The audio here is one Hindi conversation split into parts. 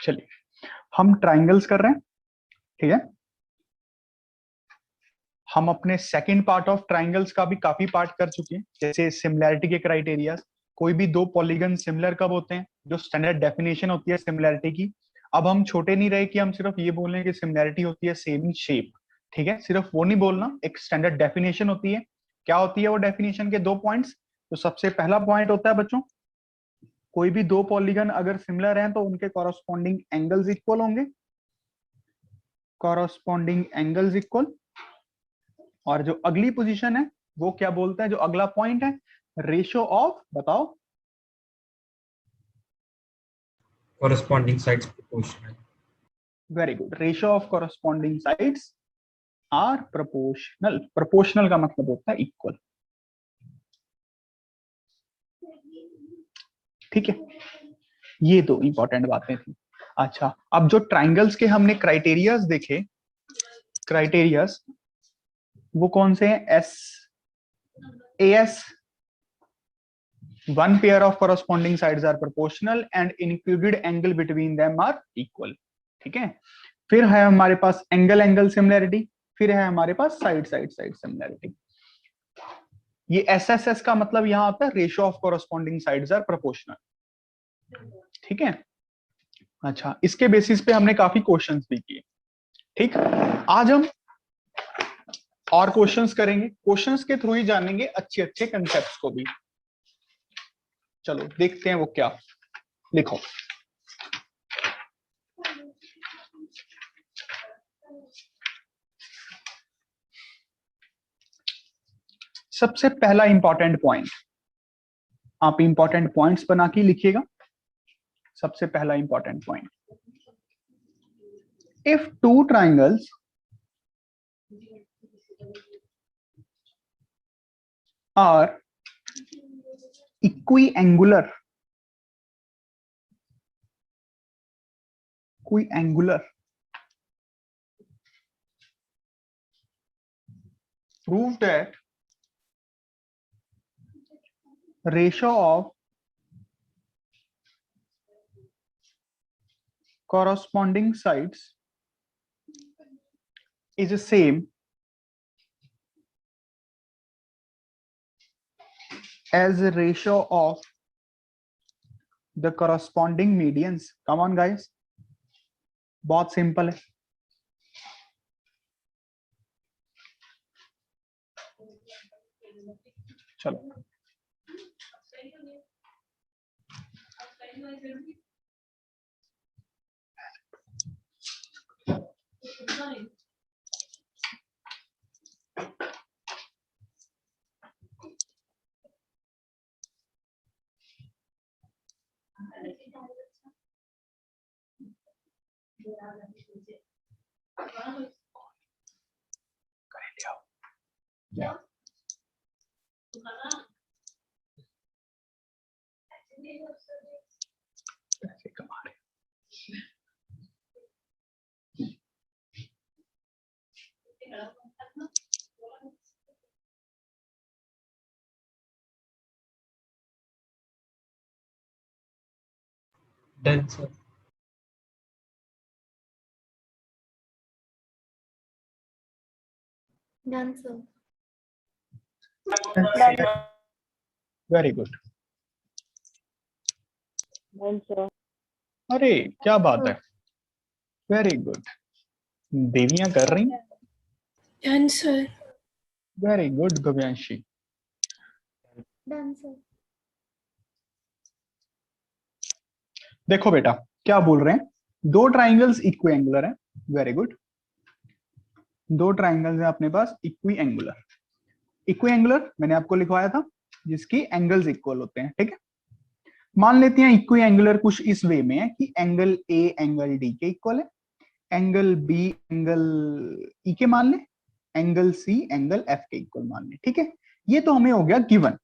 चलिए हम ट्राइंगल्स कर रहे हैं, ठीक है। हम अपने सेकंड पार्ट ऑफ ट्राइंगल्स का भी काफी पार्ट कर चुके हैं, जैसे सिमिलैरिटी के क्राइटेरिया। कोई भी दो पॉलीगन सिमिलर कब होते हैं, जो स्टैंडर्ड डेफिनेशन होती है सिमिलैरिटी की। अब हम छोटे नहीं रहे कि हम सिर्फ ये बोलें कि सिमिलैरिटी होती है सेम इन शेप, ठीक है। सिर्फ वो नहीं बोलना, एक स्टैंडर्ड डेफिनेशन होती है। क्या होती है वो डेफिनेशन के दो पॉइंट्स? तो सबसे पहला पॉइंट होता है बच्चों, कोई भी दो पॉलीगन अगर सिमिलर हैं तो उनके कॉरस्पॉन्डिंग एंगल्स इक्वल होंगे, कॉरस्पॉन्डिंग एंगल्स इक्वल। और जो अगली पोजीशन है वो क्या बोलता है, जो अगला पॉइंट है, रेशियो ऑफ, बताओ। corresponding sides proportional. Very good, ratio of corresponding sides are proportional. Proportional का मतलब होता है इक्वल, ठीक है। ये दो इंपॉर्टेंट बातें थी। अच्छा, अब जो ट्राइंगल्स के हमने क्राइटेरियाज देखे, क्राइटेरियाज वो कौन से हैं? S A S, one pair of corresponding sides are proportional and included angle between them are equal, ठीक है। फिर है हमारे पास एंगल एंगल सिमिलैरिटी, फिर है हमारे पास साइड साइड साइड सिमिलैरिटी। ये एसएसएस का मतलब यहां आता है ratio of corresponding sides are proportional, ठीक है। अच्छा, इसके बेसिस पे हमने काफी क्वेश्चंस भी किए, ठीक। आज हम और क्वेश्चंस करेंगे, क्वेश्चंस के थ्रू ही जानेंगे अच्छे अच्छे कंसेप्ट्स को भी। चलो देखते हैं वो क्या। लिखो, सबसे पहला इंपॉर्टेंट पॉइंट, आप इंपॉर्टेंट पॉइंट्स बना के लिखिएगा। सबसे पहला important point, if two triangles are equiangular, equiangular, prove that ratio of corresponding sides is the same as the ratio of the corresponding medians. Come on guys, बहुत सिंपल है। चलो पैसे कमा रहे। Done, sir. Done, sir. Very good. Done, sir. अरे क्या बात है, वेरी गुड। देवियां कर रही, Done, sir. Very good Gavyanshi. Done, sir. देखो बेटा क्या बोल रहे हैं, दो ट्राइंगल्स इक्विएंगुलर हैं, वेरी गुड। दो ट्राइंगल्स हैं अपने पास इक्विएंगुलर। इक्विएंगुलर मैंने आपको लिखवाया था, जिसकी एंगल्स इक्वल होते हैं, ठीक है। मान लेते हैं इक्विएंगुलर कुछ इस वे में है कि एंगल ए एंगल डी के इक्वल है, एंगल बी एंगल ई के मान ले, एंगल सी एंगल एफ के इक्वल मान ले, ठीक है। ये तो हमें हो गया गिवन।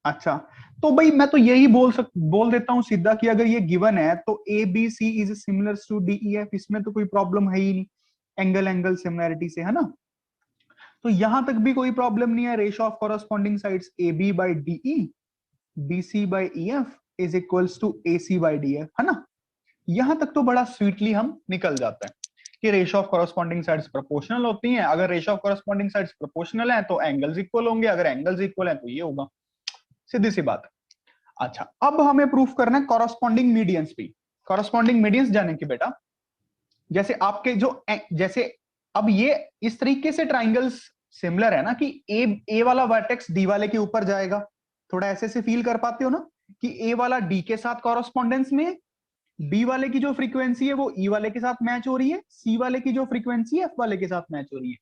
अच्छा, तो भाई मैं तो यही बोल देता हूं सीधा कि अगर ये गिवन है तो A B C is similar to D E F, इसमें तो कोई प्रॉब्लम है ही नहीं, एंगल एंगल सिमिलैरिटी से, है ना। तो यहां तक भी कोई प्रॉब्लम नहीं है। Ratio of corresponding sides A B by D E, B C by E F is equals to A C by D F, है ना। यहां तक तो बड़ा स्वीटली हम निकल जाते हैं कि ratio of corresponding sides proportional होती हैं। अगर ratio of corresponding sides proportional है तो एंगल्स इक्वल होंगे, अगर एंगल्स इक्वल है तो ये होगा, सीधी सी बात है। अच्छा, अब हमें प्रूफ करना है कॉरस्पॉन्डिंग मीडियंस भी। कॉरस्पॉन्डिंग मीडियंस जाने की बेटा, जैसे आपके जो जैसे अब ये इस तरीके से ट्राइंगल्स सिमिलर है ना कि ए वाला वर्टेक्स डी वाले के ऊपर जाएगा, थोड़ा ऐसे से फील कर पाते हो ना कि ए वाला डी के साथ कॉरस्पॉन्डेंस में, बी वाले की जो फ्रीक्वेंसी है वो ई वाले के साथ मैच हो रही है, सी वाले की जो फ्रीक्वेंसी है एफ वाले के साथ मैच हो रही है।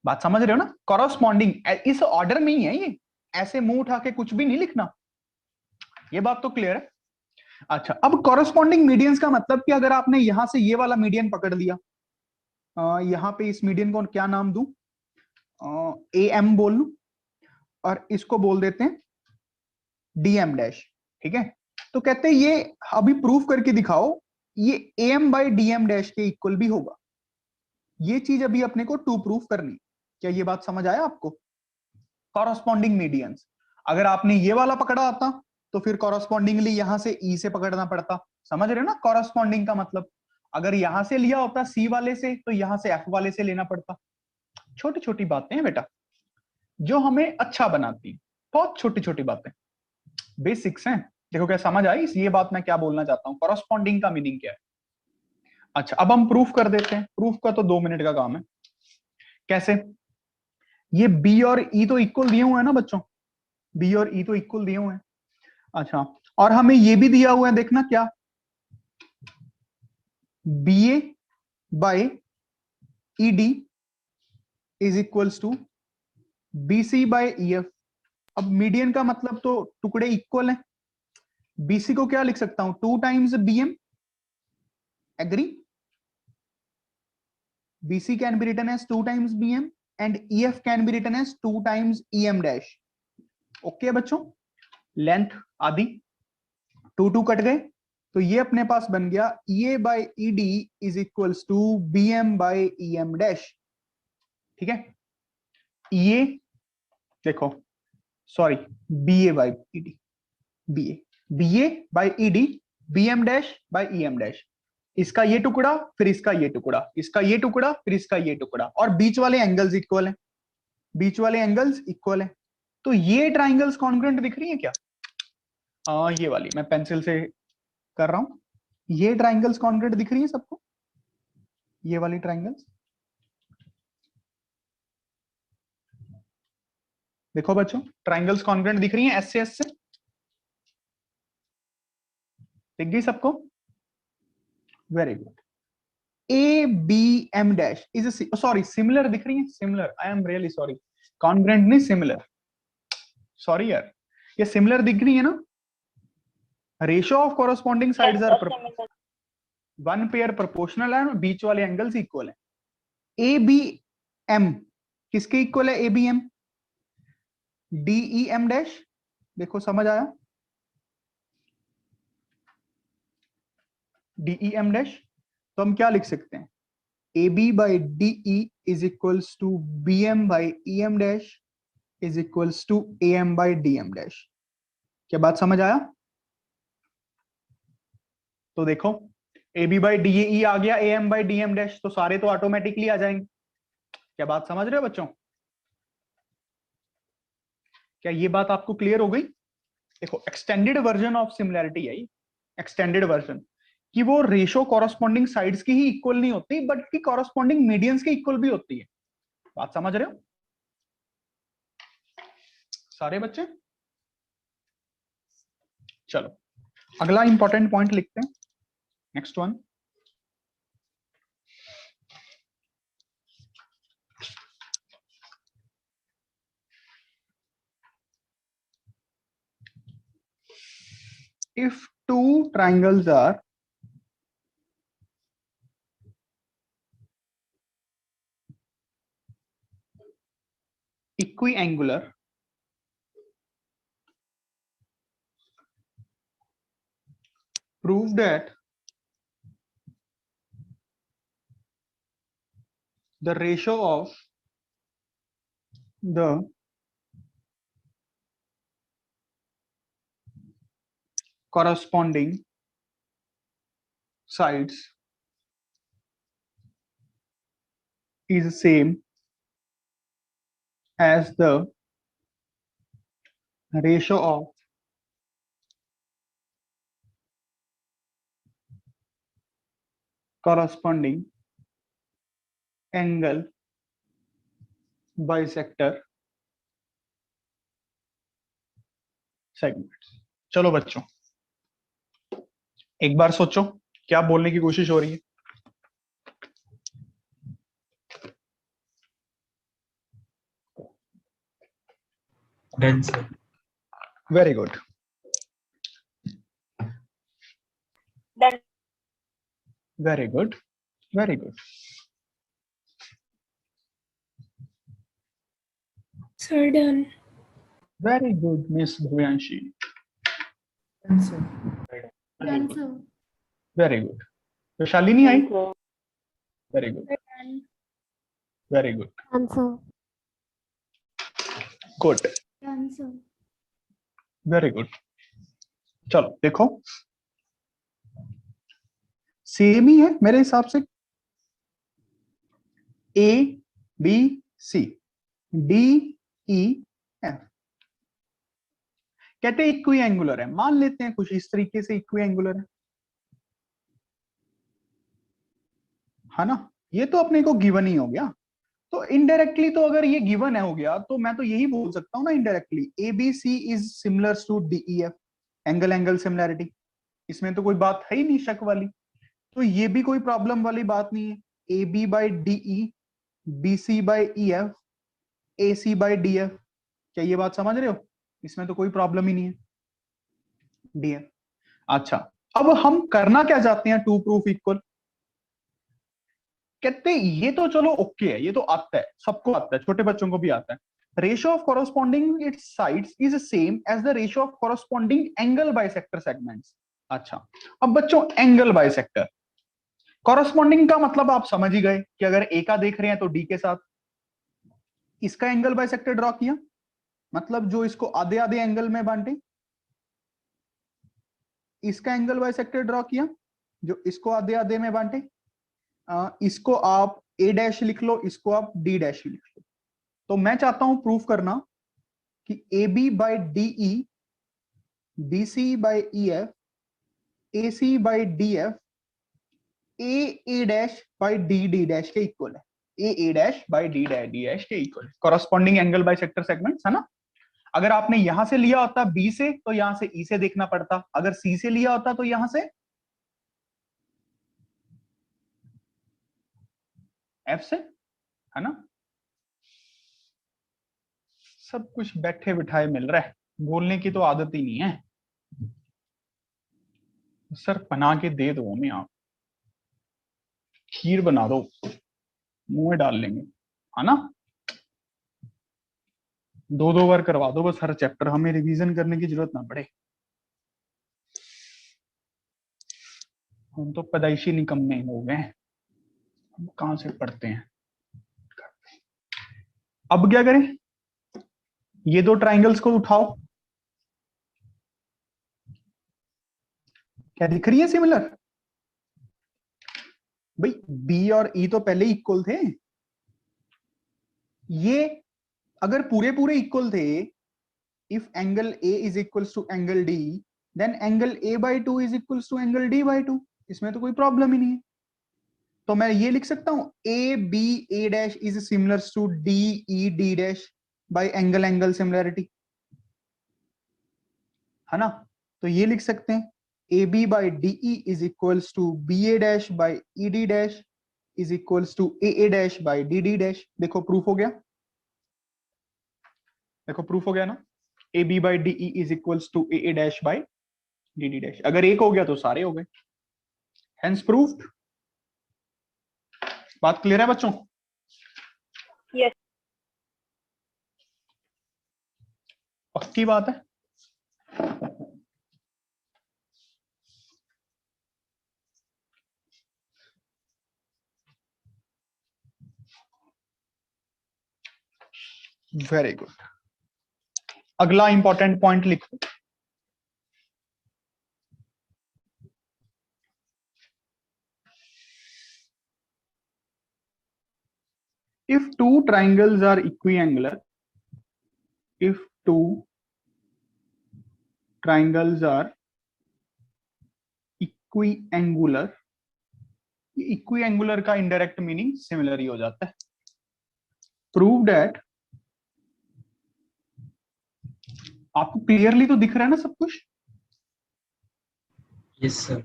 बात समझ रहे हो ना? कॉरस्पॉन्डिंग इस ऑर्डर में ही है, ये ऐसे मुंह उठा के कुछ भी नहीं लिखना, ये बात तो क्लियर है। अच्छा, अब कॉरस्पॉन्डिंग मीडियंस का मतलब कि अगर आपने यहां से ये वाला मीडियन पकड़ लिया, यहां पे इस मीडियन को क्या नाम दूं, ए एम बोल लूं, और इसको बोल देते हैं डी एम डैश, ठीक है? तो कहते हैं ये अभी प्रूफ करके दिखाओ ये A M by D M dash के इक्वल भी होगा। ये चीज अभी अपने को टू प्रूफ करनी। क्या ये बात समझ आया आपको? कॉरस्पॉन्डिंग मीडियंस, अगर आपने ये वाला पकड़ा होता तो फिर कॉरस्पॉन्डिंगली यहां से ई से पकड़ना पड़ता। समझ रहे हो ना कॉरस्पॉन्डिंग का मतलब? अगर यहां से लिया होता सी वाले से तो यहां से एफ वाले से लेना पड़ता। छोटी छोटी बातें हैं बेटा जो हमें अच्छा बनाती, बहुत छोटी छोटी बातें, बेसिक्स हैं। देखो क्या समझ आई ये बात मैं क्या बोलना चाहता हूँ, कॉरस्पॉन्डिंग का मीनिंग क्या है। अच्छा, अब हम प्रूफ कर देते हैं। प्रूफ का तो 2 मिनट का काम है। कैसे? ये बी और ई तो इक्वल दिए हुए हैं ना बच्चों, बी और ई तो इक्वल दिए हुए हैं। अच्छा, और हमें ये भी दिया हुआ है, देखना क्या, B A by E D is equals to B C by E F. अब मीडियन का मतलब तो टुकड़े इक्वल हैं, बीसी को क्या लिख सकता हूं, 2 times B M, agree? BC can be written as 2 times BM and EF can be written as 2 times EM dash. Okay बच्चों, लेंथ आदि 2 कट गए, तो ये अपने पास बन गया EA by ED is equals to BM by EM dash। ठीक है, EA देखो, sorry, BA by ED, BA by ED, BM dash by EM dash। इसका ये टुकड़ा फिर इसका ये टुकड़ा, इसका ये टुकड़ा फिर इसका ये टुकड़ा, और बीच वाले एंगल्स इक्वल हैं, बीच वाले एंगल्स इक्वल हैं। तो ये ट्राइंगल्स कॉन्ग्रुएंट दिख रही है क्या? ये वाली मैं पेंसिल से कर रहा हूं, ये ट्राइंगल्स कॉन्ग्रुएंट दिख रही है सबको? ये वाली ट्राइंगल्स देखो बच्चों, ट्राइंगल्स कॉन्ग्रुएंट दिख रही हैं एस से एस से, दिख गई सबको? Very good. A B M dash is sorry similar दिख रही है, similar, I am really sorry, congruent नहीं सिमिलर, सॉरी यार, ये सिमिलर दिख रही है ना? Ratio of corresponding sides are one pair proportional है, बीच वाले एंगल्स इक्वल है। ए बी एम किसके इक्वल है? A B M D E M dash, देखो समझ आया? डीई एम डैश, तो हम क्या लिख सकते हैं, A B by DE is equals to B M by E M dash is equals to A M by D M dash. क्या बात समझ आया? तो देखो A B by D E आ गया, A M by D M dash, तो सारे तो ऑटोमेटिकली आ जाएंगे। क्या बात समझ रहे हो बच्चों? क्या ये बात आपको क्लियर हो गई? देखो एक्सटेंडेड वर्जन ऑफ सिमिलैरिटी है ये, एक्सटेंडेड वर्जन, कि वो रेशो कॉरस्पॉन्डिंग साइड्स की ही इक्वल नहीं होती बल्कि कॉरस्पॉन्डिंग मीडियंस की इक्वल भी होती है। बात समझ रहे हो सारे बच्चे? चलो अगला इंपॉर्टेंट पॉइंट लिखते हैं, next one. If two triangles are equiangular, prove that the ratio of the corresponding sides is same as the ratio of corresponding angle bisector segments. चलो बच्चों, एक बार सोचो क्या बोलने की कोशिश हो रही है. Done, sir. Very good. Done. Very good. Very good. Sir, done. Very good, Miss Bhuyanshi. Done, sir. Done, sir. Very good. तो शालिनी आई. Sir. Very good. Done. Very good. Done, sir. Good. Done, sir. Very good. चलो देखो, सेम ही है मेरे हिसाब से. A B C D E F कहते हैं इक्वी एंगुलर है. मान लेते हैं कुछ इस तरीके से इक्वी एंगुलर है ना. ये तो अपने को गिवन ही हो गया. तो इनडायरेक्टली तो अगर ये गिवन है हो गया तो मैं तो यही बोल सकता हूँ ना indirectly, A B C is similar to D E F. Angle angle similarity, इसमें तो कोई बात है ही नहीं शक वाली. तो ये भी कोई प्रॉब्लम वाली बात नहीं है. A B by D E, B C by E F, A C by D F. क्या ये बात समझ रहे हो? इसमें तो कोई प्रॉब्लम ही नहीं है. D F. अच्छा, अब हम करना क्या चाहते हैं टू प्रूफ इक्वल. कहते ये तो चलो ओके है, ये तो आता है, सबको आता है, छोटे बच्चों को भी आता है. Ratio of corresponding its sides is same as the ratio of corresponding angle bisector segments. अच्छा, अब बच्चों एंगल बाइसेक्टर कॉरस्पॉन्डिंग का मतलब आप समझ ही गए कि अगर ए का देख रहे हैं तो डी के साथ इसका एंगल बाइसेक्टर ड्रॉ किया, मतलब जो इसको आधे आधे एंगल में बांटे, इसका एंगल बाइसेक्टर ड्रॉ किया जो इसको आधे आधे में बांटे. इसको आप ए डैश लिख लो, इसको आप डी डैश लिख लो. तो मैं चाहता हूं प्रूफ करना कि A B by D E, B C by E F, A C by D F, A dash by D dash के इक्वल है. A dash by D dash के इक्वल है. कॉरस्पॉन्डिंग एंगल बाइसेक्टर सेगमेंट्स है ना. अगर आपने यहां से लिया होता बी से तो यहां से ई से देखना पड़ता, अगर सी से लिया होता तो यहां से एफ से, है ना. सब कुछ बैठे बिठाए मिल रहा है, बोलने की तो आदत ही नहीं है. सर बना के दे दो हमें, आप खीर बना दो, मुंह में डाल लेंगे, है ना. दो दो बार करवा दो बस हर चैप्टर, हमें रिवीजन करने की जरूरत ना पड़े. हम तो पैदाइशी निकम्मे हो गए, हम कहां से पढ़ते हैं. अब क्या करें, ये दो ट्राइंगल्स को उठाओ. क्या दिख रही है सिमिलर? भाई बी और ई तो पहले इक्वल थे. ये अगर पूरे पूरे इक्वल थे, if angle A is equals to angle D, then angle A by two is equals to angle D by two. इसमें तो कोई प्रॉब्लम ही नहीं है. तो मैं ये लिख सकता हूं A B A dash is similar to D E D dash by angle angle similarity, है ना. तो ये लिख सकते हैं A B by D E is equals to B A dash by E D dash is equals to A dash by D dash. देखो प्रूफ हो गया, देखो प्रूफ हो गया ना. A B by D E is equals to A dash by D dash. अगर एक हो गया तो सारे हो गए, हेंस प्रूव्ड. बात क्लियर है बच्चों? Yes. पक्की बात है. Very good. अगला इंपॉर्टेंट पॉइंट लिखो. if two triangles are equiangular, if two triangles are equiangular, इक्विएंगुलर का इनडायरेक्ट मीनिंग सिमिलर ही हो जाता है। प्रूव दैट, आपको क्लियरली तो दिख रहा है ना सब कुछ? Yes, sir.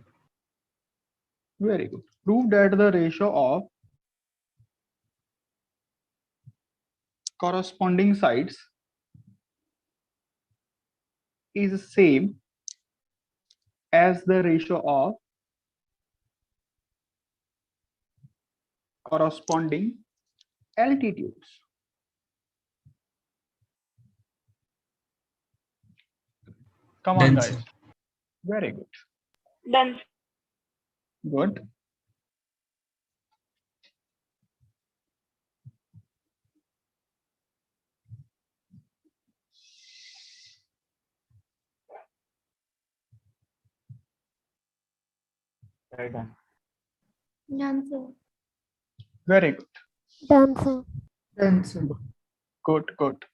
Very good. Prove that the ratio of corresponding sides is same as the ratio of corresponding altitudes. Come on, Done, guys. sir. Very good. Done. Good. Done. Done, sir. Very good. Done, sir. Done, sir. Good. Good.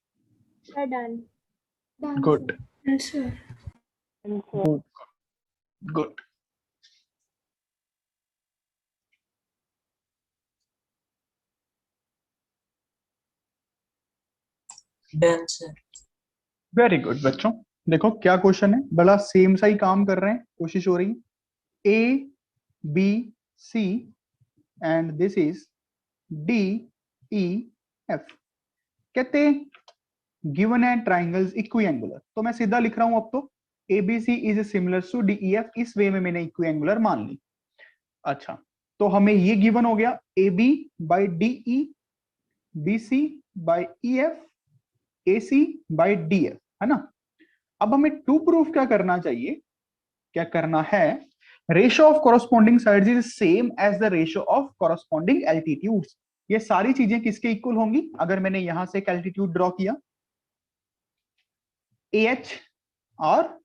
Sir, done. Done, Good. Sir. Done, sir. Good. Good. Done, sir. Very good बच्चों। देखो क्या क्वेश्चन है, बड़ा सेम सा ही काम कर रहे हैं, कोशिश हो रही है। A B C and this is D E F. कहते गिवन है ट्राइंगल्स इक्विएंगुलर, तो मैं सीधा लिख रहा हूं अब तो A B C is similar to D E F. इस वे में मैंने इक्विएंगुलर मान ली। अच्छा, तो हमें ये गिवन हो गया A B by D E, B C by E F, A C by D F, है ना। अब हमें टू प्रूफ क्या करना चाहिए, क्या करना है, ratio of corresponding sides is same as the ratio of corresponding altitudes. ये सारी चीजें किसके इक्वल होंगी? अगर मैंने यहां से एक एल्टीट्यूड ड्रॉ किया ए एच और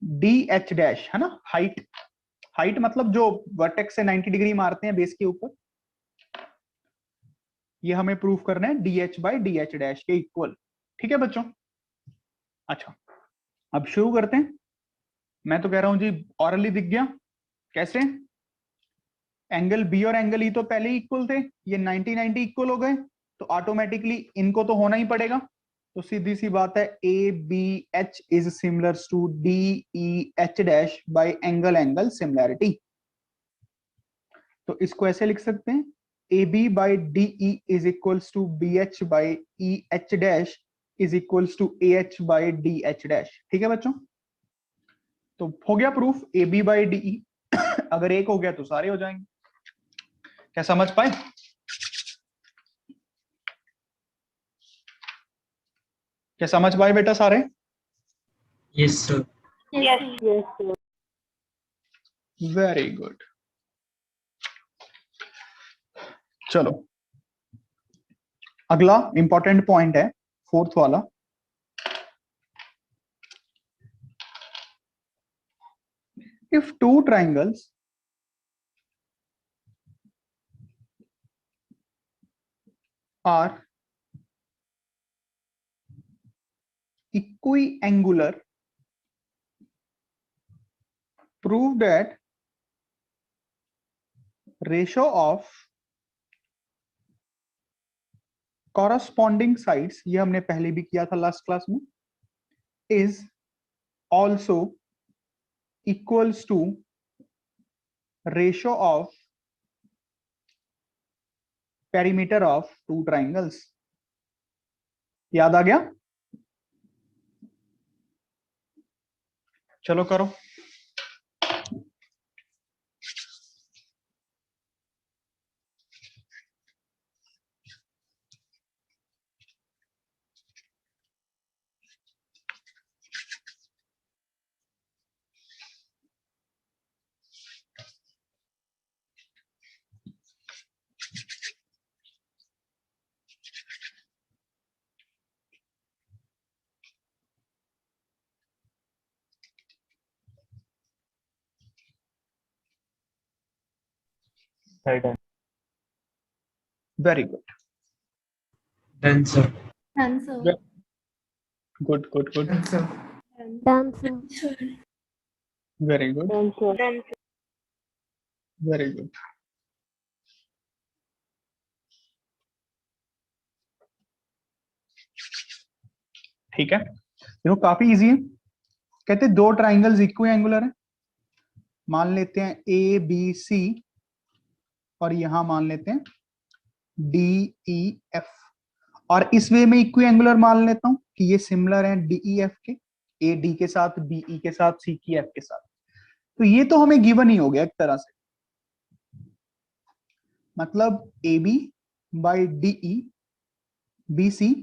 डी एच डैश, है ना, हाइट, हाइट मतलब जो वर्टेक्स से 90 डिग्री मारते हैं बेस के ऊपर, ये हमें प्रूफ करना है D H by D H dash के इक्वल। ठीक है बच्चों? अच्छा, अब शुरू करते हैं। मैं तो कह रहा हूं जी ऑरली दिख गया कैसे। एंगल बी और एंगल ई तो पहले ही इक्वल थे, ये 90 90 इक्वल हो गए, तो ऑटोमेटिकली इनको तो होना ही पड़ेगा। तो सीधी सी बात है, A B H is similar to D E H dash by angle angle similarity. तो इसको ऐसे लिख सकते हैं, A B by D E is equals to B H by E H dash is equals to A H by D H dash. ठीक है बच्चों? तो हो गया proof A B by D E. अगर एक हो गया तो सारे हो जाएंगे। क्या समझ पाए? क्या समझ पाए बेटा सारे? Yes, sir. Yes. Yes. Very good. चलो अगला इंपॉर्टेंट पॉइंट है, फोर्थ वाला। If two triangles are equiangular, prove that ratio of corresponding sides, ये हमने पहले भी किया था लास्ट क्लास में, is also equals to ratio of perimeter of two triangles। याद आ गया? चलो करो। Done. Very good. Done, sir. Done, sir. Good, good, good. Done, sir. Done, sir. Very good, Done, sir. Done, very good. ठीक है, देखो काफी इजी है। कहते हैं दो ट्राइंगल्स इक्वी एंगुलर है, मान लेते हैं ए बी सी, और यहां मान लेते हैं डी ई एफ, और इस वे में इक्वी एंगुलर मान लेता हूं कि ये सिमिलर है डी ई एफ के, ए डी के साथ, बी ई के साथ, सी की एफ के साथ। तो ये तो हमें गिवन ही हो गया एक तरह से, मतलब A B by D E, B C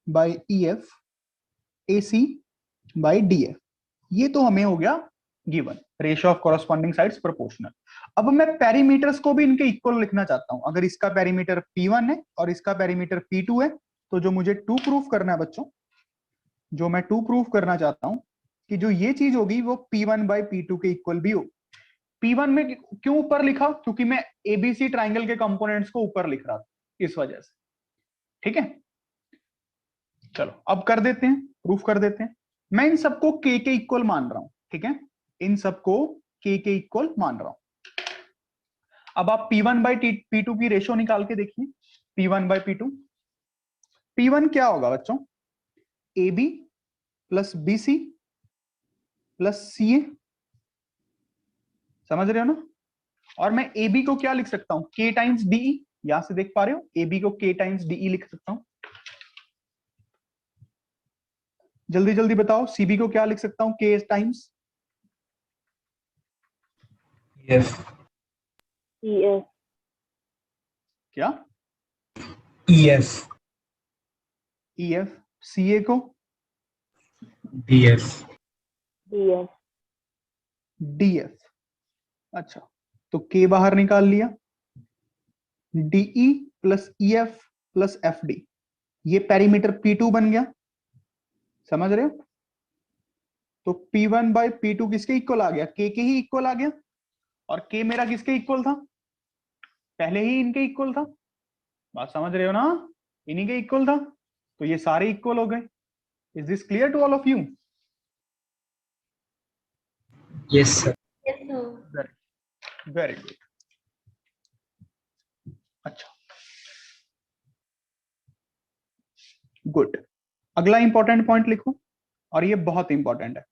by E F, A C by D F, ये तो हमें हो गया given. Ratio of corresponding sides proportional. अब मैं पेरीमीटर्स को भी इनके इक्वल लिखना चाहता हूं। अगर इसका पेरीमीटर P1 है और इसका पेरीमीटर P2 है, तो जो मुझे 2 प्रूफ करना है बच्चों, जो मैं 2 प्रूफ करना चाहता हूं कि जो ये चीज होगी वो P1 बाई P2 के इक्वल भी हो। P1 में क्यों ऊपर लिखा? क्योंकि मैं एबीसी ट्राइंगल के कंपोनेंट्स को ऊपर लिख रहा था, इस वजह से। ठीक है, चलो अब कर देते हैं, प्रूफ कर देते हैं। मैं इन सबको के इक्वल मान रहा हूं, ठीक है, इन सबको के इक्वल मान रहा हूं। अब आप P1 बाई P2 की रेशियो निकाल के देखिए, P1 बाई P2। P1 क्या होगा बच्चों? AB plus BC plus CA, समझ रहे हो ना? और मैं AB को क्या लिख सकता हूं? K टाइम्स DE, यहां से देख पा रहे हो, AB को K टाइम्स DE लिख सकता हूं। जल्दी जल्दी बताओ, CB को क्या लिख सकता हूं K टाइम्स? F. EF. क्या? EF. EF। CA को? DF. DF. DF। अच्छा, तो K बाहर निकाल लिया, DE plus EF plus FD, ये पेरीमीटर P2 बन गया, समझ रहे हो? तो P1 बाई P2 किसके इक्वल आ गया? K के ही इक्वल आ गया। और K मेरा किसके इक्वल था? पहले ही इनके इक्वल था, बात समझ रहे हो ना? इन्हीं के इक्वल था, तो ये सारे इक्वल हो गए। Is this clear to all of you? Yes, sir. Yes, sir. Very good. अच्छा, गुड। अगला इंपॉर्टेंट पॉइंट लिखो, और ये बहुत इंपॉर्टेंट है।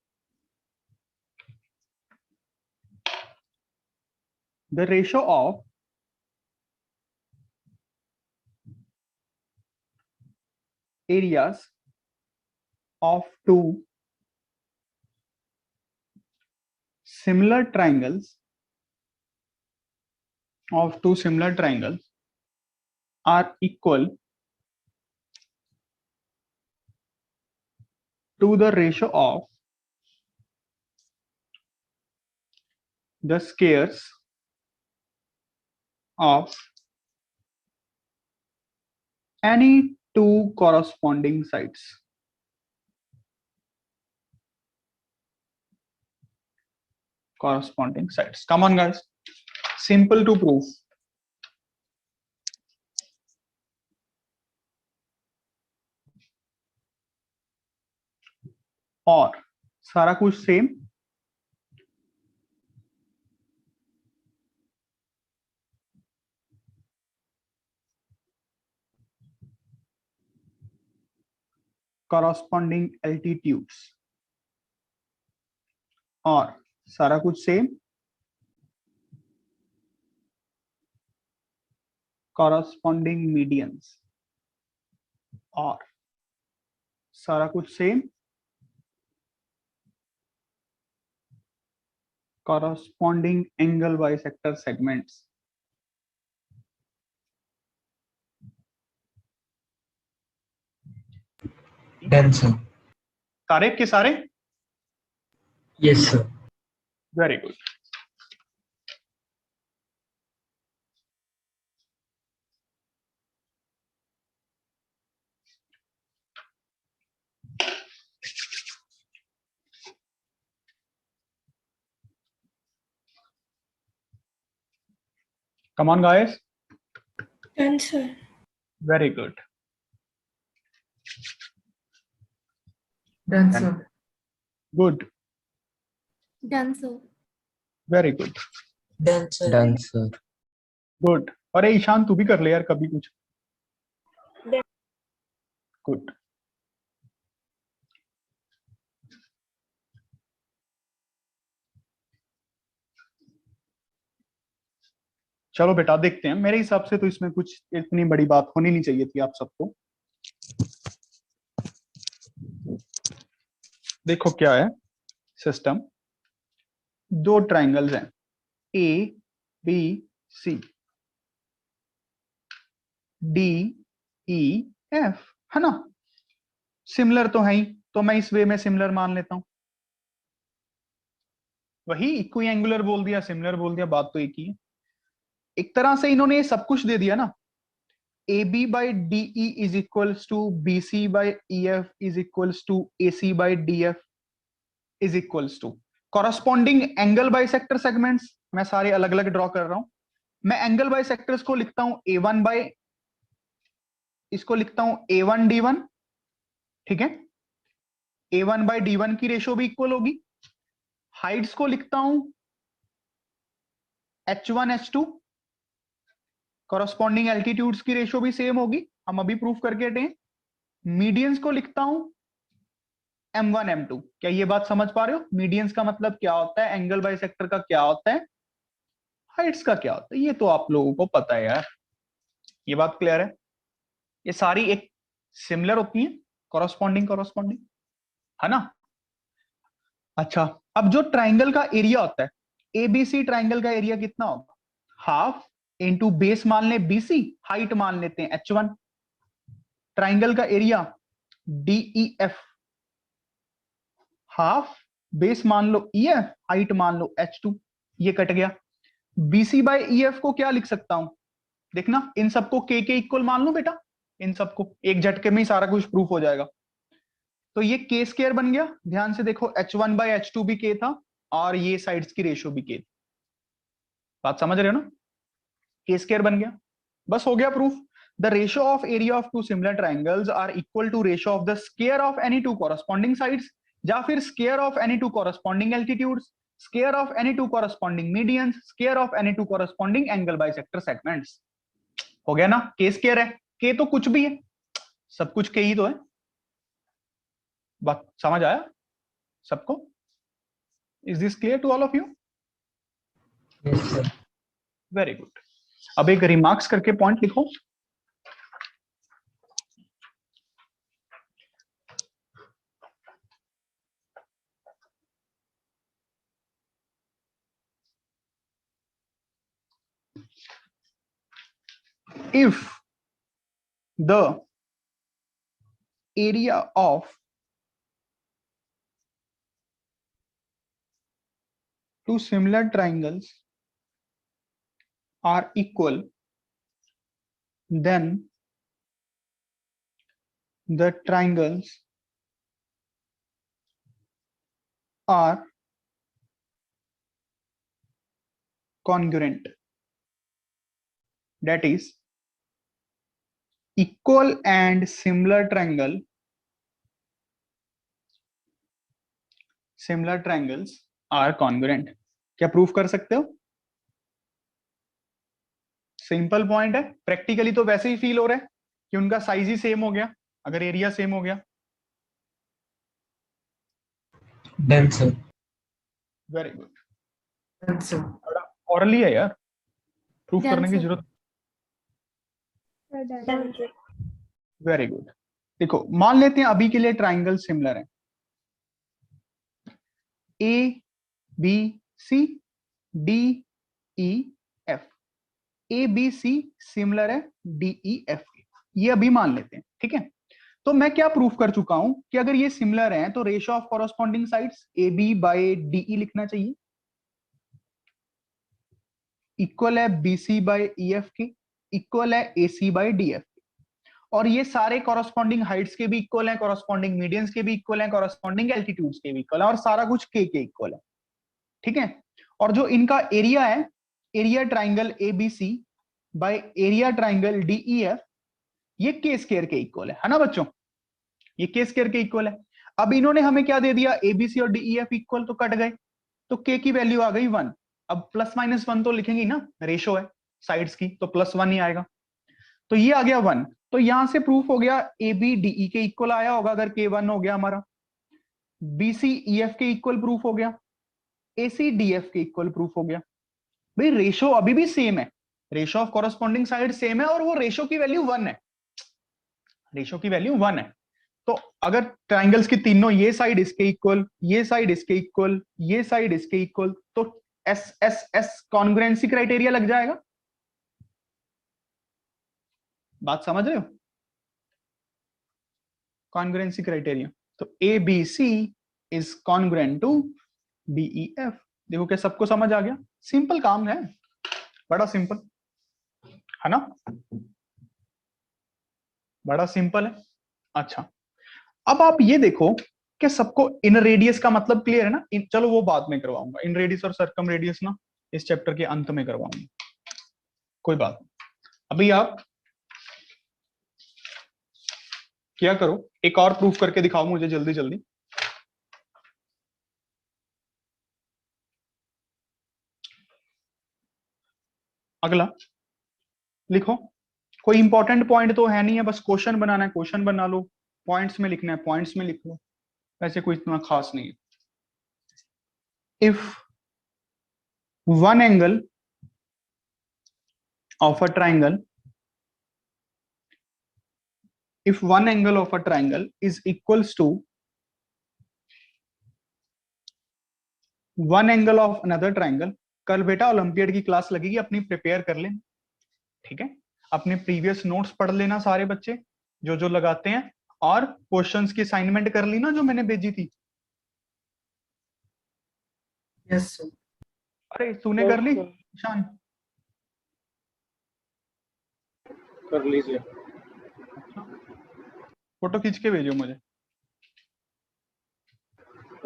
The ratio of areas of two similar triangles are equal to the ratio of the squares of any two corresponding sides. Come on guys, simple to prove. और सारा कुछ सेम, corresponding altitudes, और सारा कुछ सेम, corresponding medians, और सारा कुछ same, corresponding angle bisector segments। Done, sir. सारे के सारे? Yes, sir. Very good. Come on guys, Done, sir. very good। Done, sir. Good, Done, sir. Very good, Done, sir. Done, sir. Good. अरे ईशान तू भी कर ले यार कभी कुछ। Done. गुड। चलो बेटा देखते हैं, मेरे हिसाब से तो इसमें कुछ इतनी बड़ी बात होनी नहीं चाहिए थी आप सबको। देखो क्या है सिस्टम, दो ट्राइंगल्स हैं A B C D E F, है ना, सिमिलर तो है ही, तो मैं इस वे में सिमिलर मान लेता हूं। वही इक्वी एंगुलर बोल दिया, सिमिलर बोल दिया, बात तो एक ही है। एक तरह से इन्होंने ये सब कुछ दे दिया ना, A B by D E is equals to B C by E F is equals to A C by D F is equals to corresponding angle bisector segments. मैं सारे अलग अलग ड्रॉ कर रहा हूं। मैं एंगल बाई सेक्टर्स को लिखता हूं ए वन बाई, इसको लिखता हूं ए वन डी वन, ठीक है, ए वन बाई डी वन की रेशो भी इक्वल होगी। हाइट्स को लिखता हूं H one H two, corresponding altitudes की रेशो भी सेम होगी, हम अभी प्रूफ करके हटे हैं। मीडियंस को लिखता हूं m1 m2। क्या ये बात समझ पा रहे हो? मीडियंस का मतलब क्या होता है, एंगल बाई सेक्टर का क्या होता है, हाइट्स का क्या होता है, ये तो आप लोगों को पता है यार, ये बात क्लियर है। ये सारी एक सिमिलर होती है, कॉरस्पॉन्डिंग कॉरस्पॉन्डिंग, है ना। अच्छा, अब जो ट्राइंगल का एरिया होता है, एबीसी ट्राइंगल का एरिया कितना होगा, हाफ इंटू बेस मान ले बीसी, हाइट मान लेते हैं h1। ट्राइंगल का एरिया DEF, हाफ बेस मान लो EF, हाइट मान लो h2, ये कट गया। BC बाई EF को क्या लिख सकता हूं, देखना इन सबको K के इक्वल मान लो बेटा, इन सबको एक झटके में ही सारा कुछ प्रूफ हो जाएगा। तो ये K स्क्वायर बन गया, ध्यान से देखो h1 बाई h2 भी K था और ये साइड्स की रेशियो भी K थी, बात समझ रहे हो ना, K स्क्वायर बन गया, बस हो गया proof. The ratio of area of two similar triangles are equal to ratio of the square of any two corresponding sides, या फिर square of any two corresponding altitudes, square of any two corresponding medians, square of any two corresponding angle bisector segments. हो गया ना, K स्क्वायर है, K तो कुछ भी है, सब कुछ K ही तो है। बात समझ आया सबको? Is this clear to all of you? Yes, sir. Very good. अब एक रिमार्क्स करके पॉइंट लिखो। If the area of two similar triangles are equal, then the triangles are congruent. That is, equal and similar triangles are congruent. क्या प्रूफ कर सकते हो? सिंपल पॉइंट है, प्रैक्टिकली तो वैसे ही फील हो रहा है कि उनका साइज ही सेम हो गया अगर एरिया सेम हो गया। Done, sir. Very good. Done, sir. Hourly है यार, प्रूफ Done, करने की sir. जरूरत। Done, sir. Very good. देखो मान लेते हैं अभी के लिए ट्राइंगल सिमिलर है, A B C D E F, A B C similar है डी ई एफ, ये अभी मान लेते हैं, ठीक है। तो मैं क्या प्रूफ कर चुका हूं कि अगर ये सिमिलर हैं तो ratio of corresponding sides A B by D E लिखना चाहिए, इक्वल है B C by E F के, इक्वल है A C by D F, और ये सारे कॉरस्पॉन्डिंग हाइट्स के भी इक्वल हैं, कॉरस्पॉन्डिंग मीडियंस के भी इक्वल हैं, कॉरस्पॉन्डिंग एल्टीट्यूड्स के भी इक्वल है, और सारा कुछ के इक्वल है, ठीक है। और जो इनका एरिया है, area triangle ABC by area triangle DEF, ये के स्क्वायर के इक्वल है ना बच्चों? ये के स्क्वायर के इक्वल है। अब इन्होंने हमें क्या दे दिया, एबीसी और डीईएफ इक्वल, तो कट गए, तो के की वैल्यू आ गई 1। अब प्लस माइनस 1 तो लिखेंगे ना, रेशो है साइड्स की, तो +1 ही आएगा, तो ये आ गया 1। तो यहां से प्रूफ हो गया ए बी डीई के इक्वल आया होगा अगर के 1 हो गया हमारा, बी सी ई एफ के इक्वल प्रूफ हो गया, ए सी डी एफ के इक्वल प्रूफ हो गया। भाई रेशो अभी भी सेम है, ratio of corresponding side same है, और वो रेशो की वैल्यू 1 है, रेशो की वैल्यू 1 है। तो अगर ट्राइंगल्स की तीनों, ये साइड इसके इक्वल, ये साइड इसके इक्वल, ये साइड इसके इक्वल, तो S S S congruency criteria लग जाएगा। बात समझ रहे हो, कॉन्ग्रुएंसी क्राइटेरिया। तो A B C is congruent to B E F. देखो क्या सबको समझ आ गया, सिंपल काम है, बड़ा सिंपल है ना, बड़ा सिंपल है। अच्छा, अब आप ये देखो कि सबको इन रेडियस का मतलब क्लियर है ना, चलो वो बाद में करवाऊंगा, इन रेडियस और सर्कम रेडियस ना इस चैप्टर के अंत में करवाऊंगा, कोई बात नहीं। अभी आप क्या करो, एक और प्रूफ करके दिखाओ मुझे जल्दी जल्दी। अगला लिखो, कोई इंपॉर्टेंट पॉइंट तो है नहीं है, बस क्वेश्चन बनाना है, क्वेश्चन बना लो, पॉइंट्स में लिखना है, पॉइंट्स में लिख लो, वैसे कोई इतना खास नहीं है। If one angle of a triangle, if one angle of a triangle is equals to one angle of another triangle, कल बेटा ओलंपियाड की क्लास लगेगी, अपनी प्रिपेयर कर लें, ठीक है, अपने प्रीवियस नोट्स पढ़ लेना सारे बच्चे जो जो लगाते हैं, और क्वेश्चंस की असाइनमेंट कर ली ना जो मैंने भेजी थी। Yes sir. अरे तूने कर ली शान? कर लीजिए। फोटो खींच के भेजो मुझे।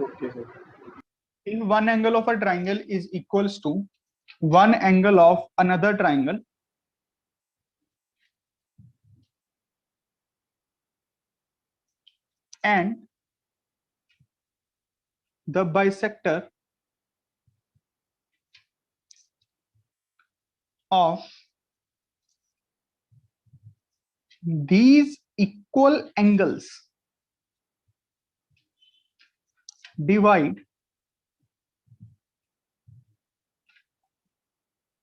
Okay sir. If one angle of a triangle is equals to one angle of another triangle, and the bisector of these equal angles divide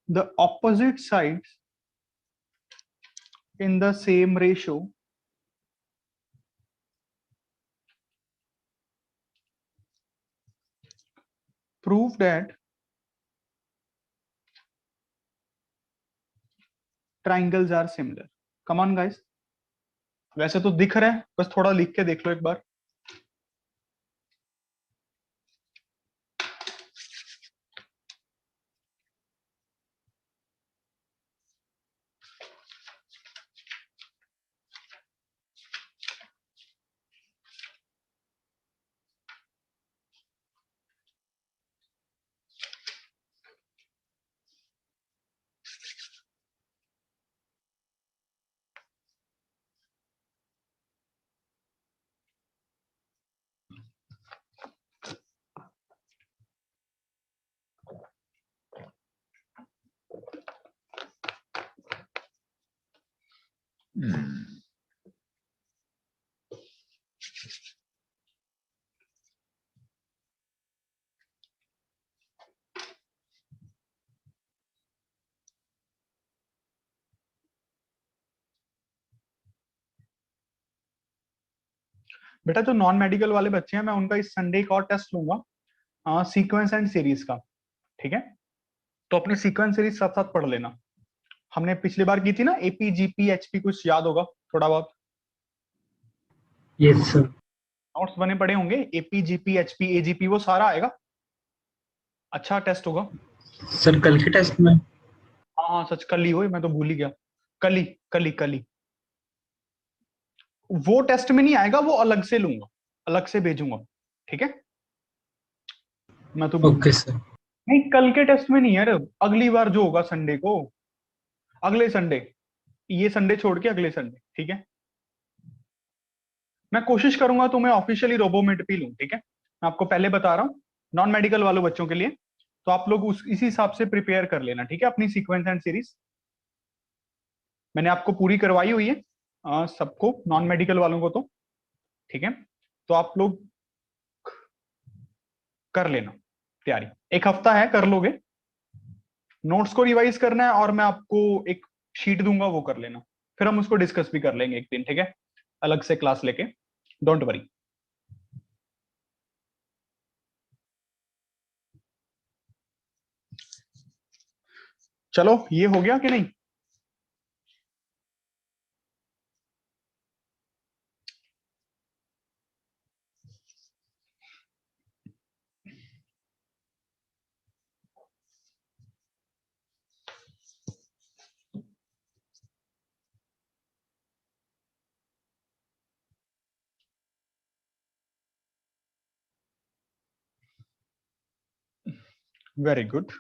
the opposite sides in the same ratio, prove that triangles are similar. Come on guys, वैसे तो दिख रहा है, बस थोड़ा लिख के देख लो एक बार। बेटा जो नॉन मेडिकल वाले बच्चे हैं, मैं उनका इस संडे एक और टेस्ट लूंगा, सीक्वेंस एंड सीरीज का, ठीक है, तो अपनी सीक्वेंस सीरीज साथ साथ पढ़ लेना। हमने पिछली बार की थी ना एपी जीपी एचपी, कुछ याद होगा थोड़ा बहुत? Yes sir. नोट्स बने पड़े होंगे, एपी जीपी एचपी एजीपी, वो सारा आएगा, अच्छा टेस्ट होगा। सर कल के टेस्ट में? हाँ हाँ सच, कल ही हो, मैं तो भूल ही गया, कल ही वो टेस्ट में नहीं आएगा, वो अलग से लूंगा, अलग से भेजूंगा, ठीक है। मैं तो ओके सर। नहीं, कल के टेस्ट में नहीं यार, अगली बार जो होगा संडे को, अगले संडे, ये संडे छोड़ के अगले संडे, ठीक है। मैं कोशिश करूंगा तो मैं ऑफिशियली रोबोमेट भी लूं, ठीक है, मैं आपको पहले बता रहा हूँ, नॉन मेडिकल वालों बच्चों के लिए, तो आप लोग इसी हिसाब से प्रिपेयर कर लेना, ठीक है, अपनी सीक्वेंस एंड सीरीज मैंने आपको पूरी करवाई हुई है, सबको, नॉन मेडिकल वालों को तो, ठीक है, तो आप लोग कर लेना तैयारी, एक हफ्ता है, कर लोगे, नोट्स को रिवाइज करना है और मैं आपको एक शीट दूंगा, वो कर लेना, फिर हम उसको डिस्कस भी कर लेंगे एक दिन, ठीक है, अलग से क्लास लेके, डोंट वरी। चलो ये हो गया कि नहीं? Very good.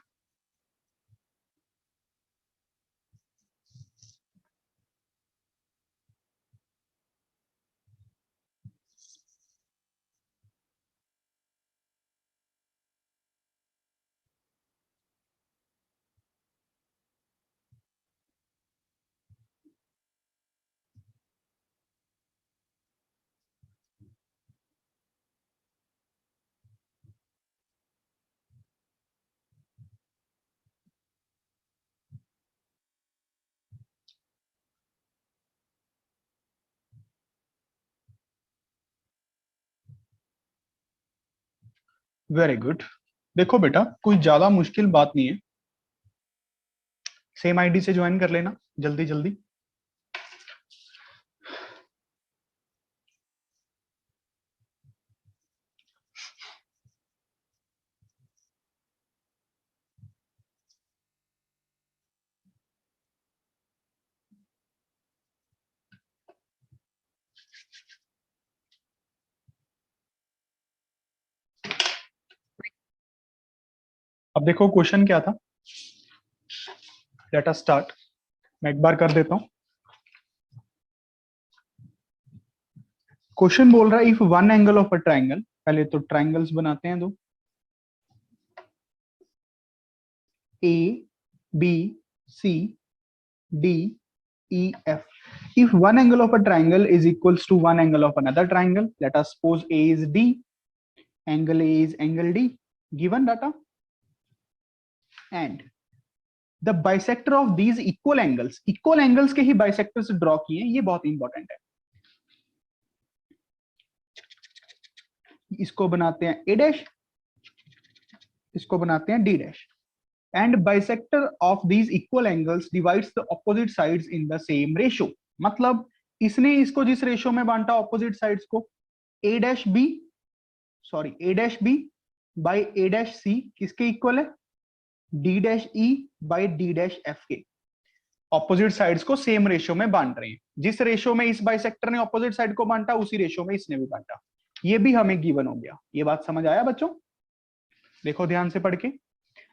Very good. देखो बेटा, कोई ज्यादा मुश्किल बात नहीं है, सेम आईडी से ज्वाइन कर लेना जल्दी जल्दी। अब देखो क्वेश्चन क्या था, लेट अस स्टार्ट, मैं एक बार कर देता हूं। क्वेश्चन बोल रहा है if one angle of a triangle, पहले तो ट्राइंगल्स बनाते हैं दो, A B C D E F. If one angle of a triangle is equals to one angle of another triangle, let us suppose A is D, angle A is angle D, given data, and the bisector of these equal angles के ही bisectors draw किए, ये बहुत इंपॉर्टेंट है। इसको बनाते हैं A डैश, इसको बनाते हैं D dash, and bisector of these equal angles divides the opposite sides in the same ratio। मतलब इसने इसको जिस रेशियो में बांटा ऑपोजिट साइड्स को, a dash B, sorry a dash B by a dash C किसके इक्वल है, d dash e by d dash f के, ऑपोजिट साइड्स को सेम रेशियो में बांट रहे हैं, जिस रेशियो में इस बाइसेक्टर ने ऑपोजिट साइड को बांटा उसी रेशियो में इसने भी बांटा, ये भी हमें गिवन हो गया। ये बात समझ आया बच्चों? देखो ध्यान से पढ़ के,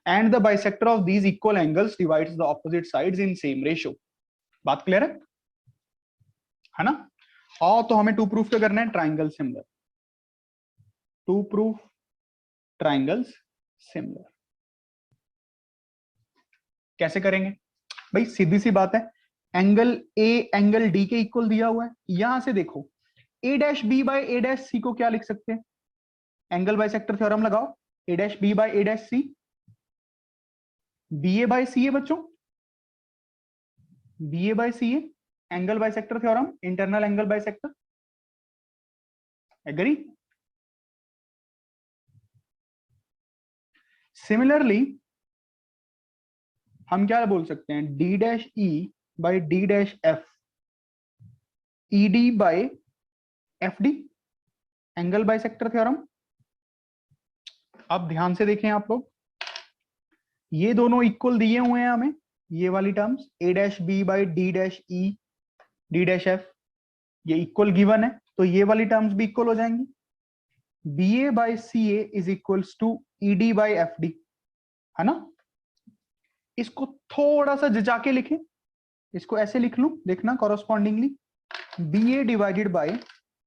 and the bisector of these equal angles divides the opposite sides in same ratio। बात क्लियर है ना? और तो हमें टू प्रूफ क्या करना है, triangle similar, to proof triangles similar. कैसे करेंगे भाई? सीधी सी बात है, एंगल ए एंगल डी के इक्वल दिया हुआ है, यहां से देखो A dash B by A dash C को क्या लिख सकते हैं, एंगल बाइसेक्टर थ्योरम लगाओ, A dash B by A dash C B A by C A बच्चों, B A by C A, angle bisector theorem, internal angle bisector, agree? Similarly हम क्या बोल सकते हैं, D dash E by D dash F, E D by F D, angle bisector theorem. अब ध्यान से देखें आप लोग, ये दोनों इक्वल दिए हुए हैं हमें, ये वाली terms A dash B by D dash E D dash F, ये इक्वल गिवन है, तो ये वाली टर्म्स भी इक्वल हो जाएंगी। B A by C A is equals to E D by F D, है ना? इसको थोड़ा सा जिजा के लिखें, इसको ऐसे लिख लूं, देखना correspondingly, B A divided by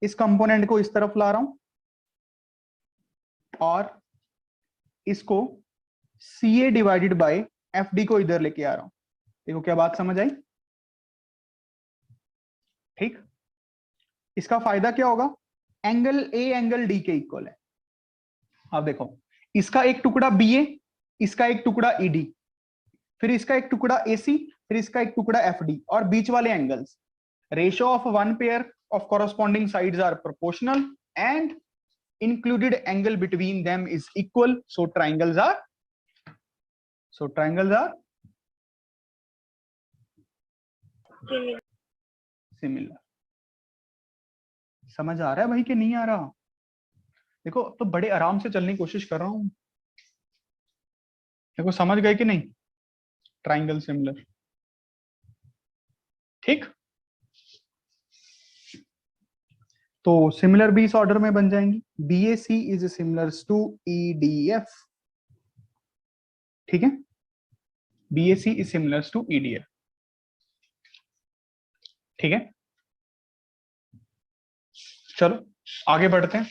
इस कंपोनेंट को इस तरफ ला रहा हूं और इसको C A divided by F D को इधर लेके आ रहा हूं। देखो क्या बात समझ आई? ठीक। इसका फायदा क्या होगा? एंगल ए एंगल डी के इक्वल है। अब देखो, इसका एक टुकड़ा बी ए, इसका एक टुकड़ा ई डी, फिर इसका एक टुकड़ा ए सी, फिर इसका एक टुकड़ा एफ डी, और बीच वाले angles, ratio of one pair of corresponding sides are proportional and included angle between them is equal, so triangles are similar. समझ आ रहा है भाई कि नहीं आ रहा? देखो तो बड़े आराम से चलने की कोशिश कर रहा हूं। देखो समझ गए कि नहीं? Triangle similar. ठीक, तो सिमिलर भी इस ऑर्डर में बन जाएंगी। B A C is similar to E D F. ठीक है, B A C is similar to E D F. ठीक है, चलो आगे बढ़ते हैं।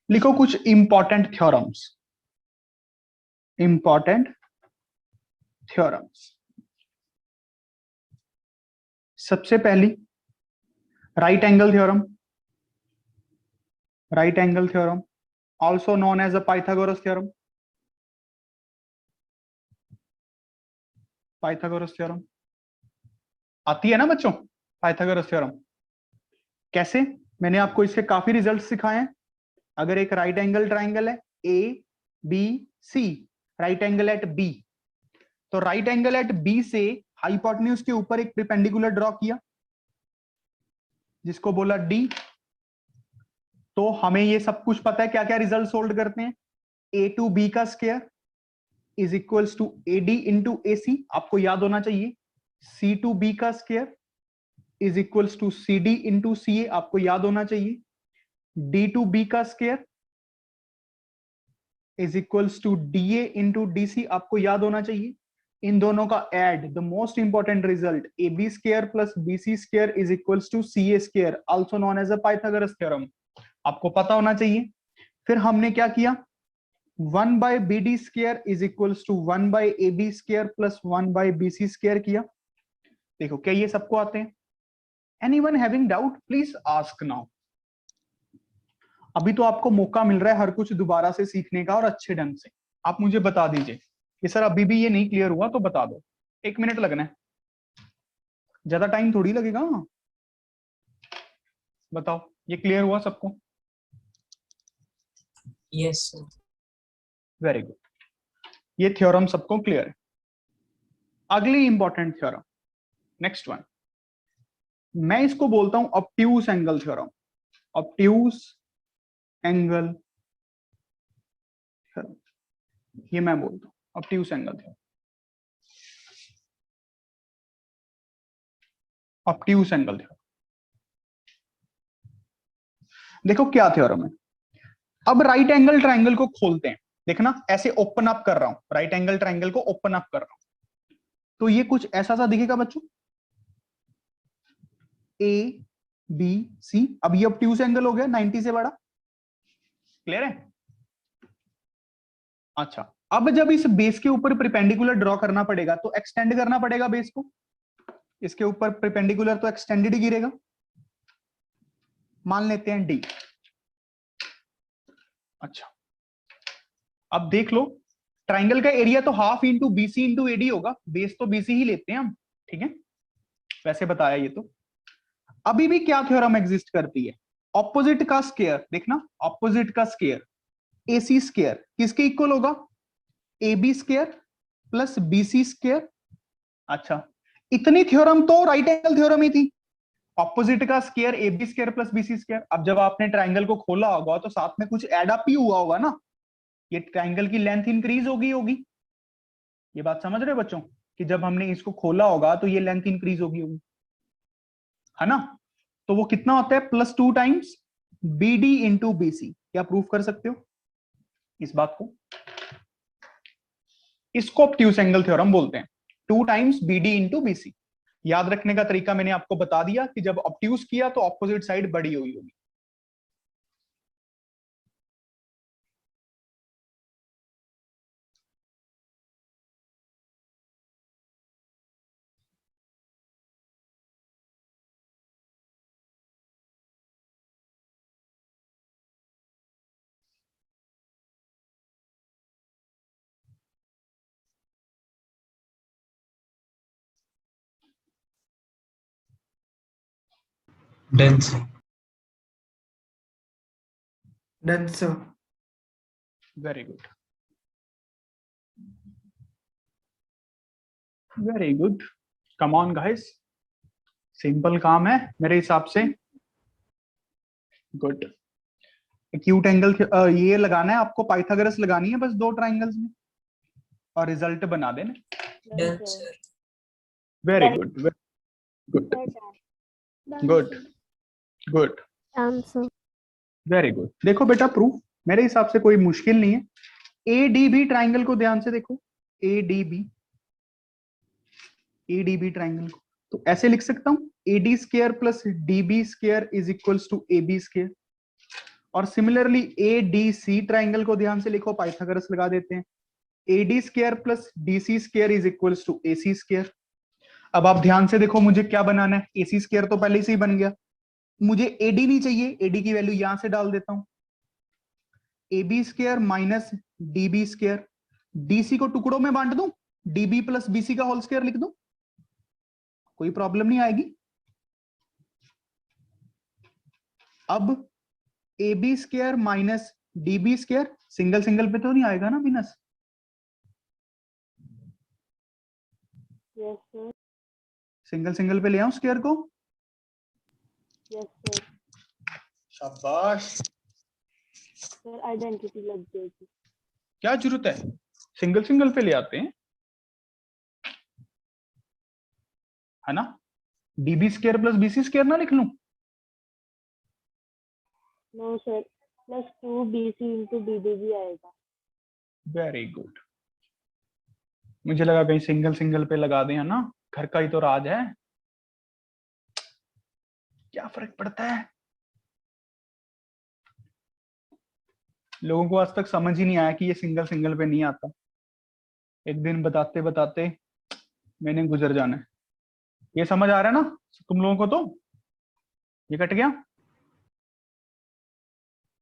लिखो कुछ इंपॉर्टेंट थ्योरम्स। सबसे पहली right angle theorem, also known as a Pythagoras theorem. आती है ना बच्चों पाइथागोरस थ्योरम? कैसे? मैंने आपको इसके काफी रिजल्ट सिखाए हैं। अगर एक राइट एंगल ट्राइंगल है A B C, right angle at B, तो राइट एंगल एट बी से हाइपोटेन्यूज के ऊपर एक परपेंडिकुलर ड्रॉ किया जिसको बोला डी। तो हमें ये सब कुछ पता है, क्या क्या रिजल्ट सोल्व करते हैं। ए टू बी का square is equals to A D into A C, आपको याद होना चाहिए। सी टू बी का square is equals to C D into C A, आपको याद होना चाहिए। डी टू बी का square is equals to D A into D C, आपको याद होना चाहिए। इन दोनों का add, the most important result, A B square plus B C square is equals to C A square, also known as a Pythagoras theorem, आपको पता होना चाहिए। फिर हमने क्या किया, 1 by B D square is equals to 1 by A B square plus 1 by B C square किया। देखो क्या ये सबको आते हैं? Anyone having doubt please ask now. अभी तो आपको मौका मिल रहा है हर कुछ दोबारा से सीखने का और अच्छे ढंग से। आप मुझे बता दीजिए कि सर अभी भी ये नहीं क्लियर हुआ तो बता दो। 1 मिनट लगना है, ज्यादा टाइम थोड़ी लगेगा। बताओ ये क्लियर हुआ सबको? Yes, sir. वेरी गुड, ये थ्योरम सबको क्लियर है। अगली इंपॉर्टेंट थ्योरम, नेक्स्ट वन, मैं इसको बोलता हूं obtuse angle theorem. Obtuse angle theorem, ये मैं बोलता हूं obtuse angle theorem. Obtuse angle theorem, देखो क्या थ्योरम है। अब राइट एंगल ट्राइंगल को खोलते हैं। देखना ऐसे ओपन अप कर रहा हूं, राइट एंगल ट्राइंगल को ओपन अप कर रहा हूं, तो ये कुछ ऐसा सा दिखेगा बच्चों, ए बी सी। अब ये ऑब्ट्यूज एंगल हो गया 90 से बड़ा, क्लियर है? अच्छा, अब जब इस बेस के ऊपर परपेंडिकुलर ड्रॉ करना पड़ेगा तो एक्सटेंड करना पड़ेगा बेस को। इसके ऊपर परपेंडिकुलर तो एक्सटेंडेड गिरेगा, मान लेते हैं डी। अच्छा, अब देख लो ट्राइंगल का एरिया तो half into BC into AD होगा, बेस तो बीसी ही लेते हैं हम, ठीक है, वैसे बताया ये तो। अभी भी क्या थ्योरम एग्जिस्ट करती है, ऑपोजिट का स्क्वायर। देखना ऑपोजिट का स्क्वायर एसी स्क्वायर किसके इक्वल होगा, A B square plus BC square. अच्छा, इतनी थ्योरम तो राइट एंगल थ्योरम ही थी, ऑपोजिट का square A B square plus BC square. अब जब आपने ट्राइंगल को खोला होगा तो साथ में कुछ एड अप ही हुआ होगा ना, ये ट्राइंगल की लेंथ इंक्रीज होगी। ये बात समझ रहे हो बच्चों कि जब हमने इसको खोला होगा तो ये लेंथ इंक्रीज होगी, है ना? तो वो कितना होता है, +2 times B D into B C. क्या प्रूफ कर सकते हो इस बात को? इसको ऑब्ट्यूज एंगल थ्योरम बोलते हैं, 2 times B D into B C. याद रखने का तरीका मैंने आपको बता दिया कि जब ऑब्ट्यूज किया तो ऑपोजिट साइड बड़ी हुई होगी। Done, sir. Done, sir. Very good, very good. Come on guys, simple काम है मेरे हिसाब से। गुड। एक्यूट एंगल ये लगाना है आपको, पाइथागोरस लगानी है बस दो ट्राइंगल्स में और रिजल्ट बना देना। Done, sir. Very good, good, good, good, Answer. Very good. देखो बेटा प्रूफ मेरे हिसाब से कोई मुश्किल नहीं है। एडीबी ट्राइंगल को ध्यान से देखो, एडीबी, एडीबी ट्राइंगल को तो ऐसे लिख सकता हूं, AD square plus DB square is equals to AB square. और सिमिलरली एडीसी ट्राइंगल को ध्यान से लिखो, पाइथागोरस लगा देते हैं, AD square plus DC square is equals to AC square. अब आप ध्यान से देखो मुझे क्या बनाना है, एसी स्क्वायर तो पहले से ही बन गया, मुझे एडी नहीं चाहिए, एडी की वैल्यू यहां से डाल देता हूं, AB square minus DB square, DC को टुकड़ों में बांट दूं, डीबी प्लस बीसी का होल स्क्वायर लिख दूं, कोई प्रॉब्लम नहीं आएगी। अब AB square minus DB square single single पे तो नहीं आएगा ना विनस? Yes, sir. सिंगल सिंगल पे ले आऊं स्क्वायर को? Yes, sir. शाबाश। Sir, identity लग जाएगी। क्या जरूरत है, सिंगल सिंगल पे ले आते हैं, है ना? DB square plus BC square ना लिख लूं? No, sir. Plus 2BC into DD भी आएगा। Very good. मुझे लगा कहीं सिंगल सिंगल पे लगा दें, है ना, घर का ही तो राज है, क्या फर्क पड़ता है। लोगों को आज तक समझ ही नहीं आया कि ये सिंगल सिंगल पे नहीं आता, एक दिन बताते बताते मैंने गुजर जाना है। ये समझ आ रहा है ना तुम लोगों को? तो ये कट गया,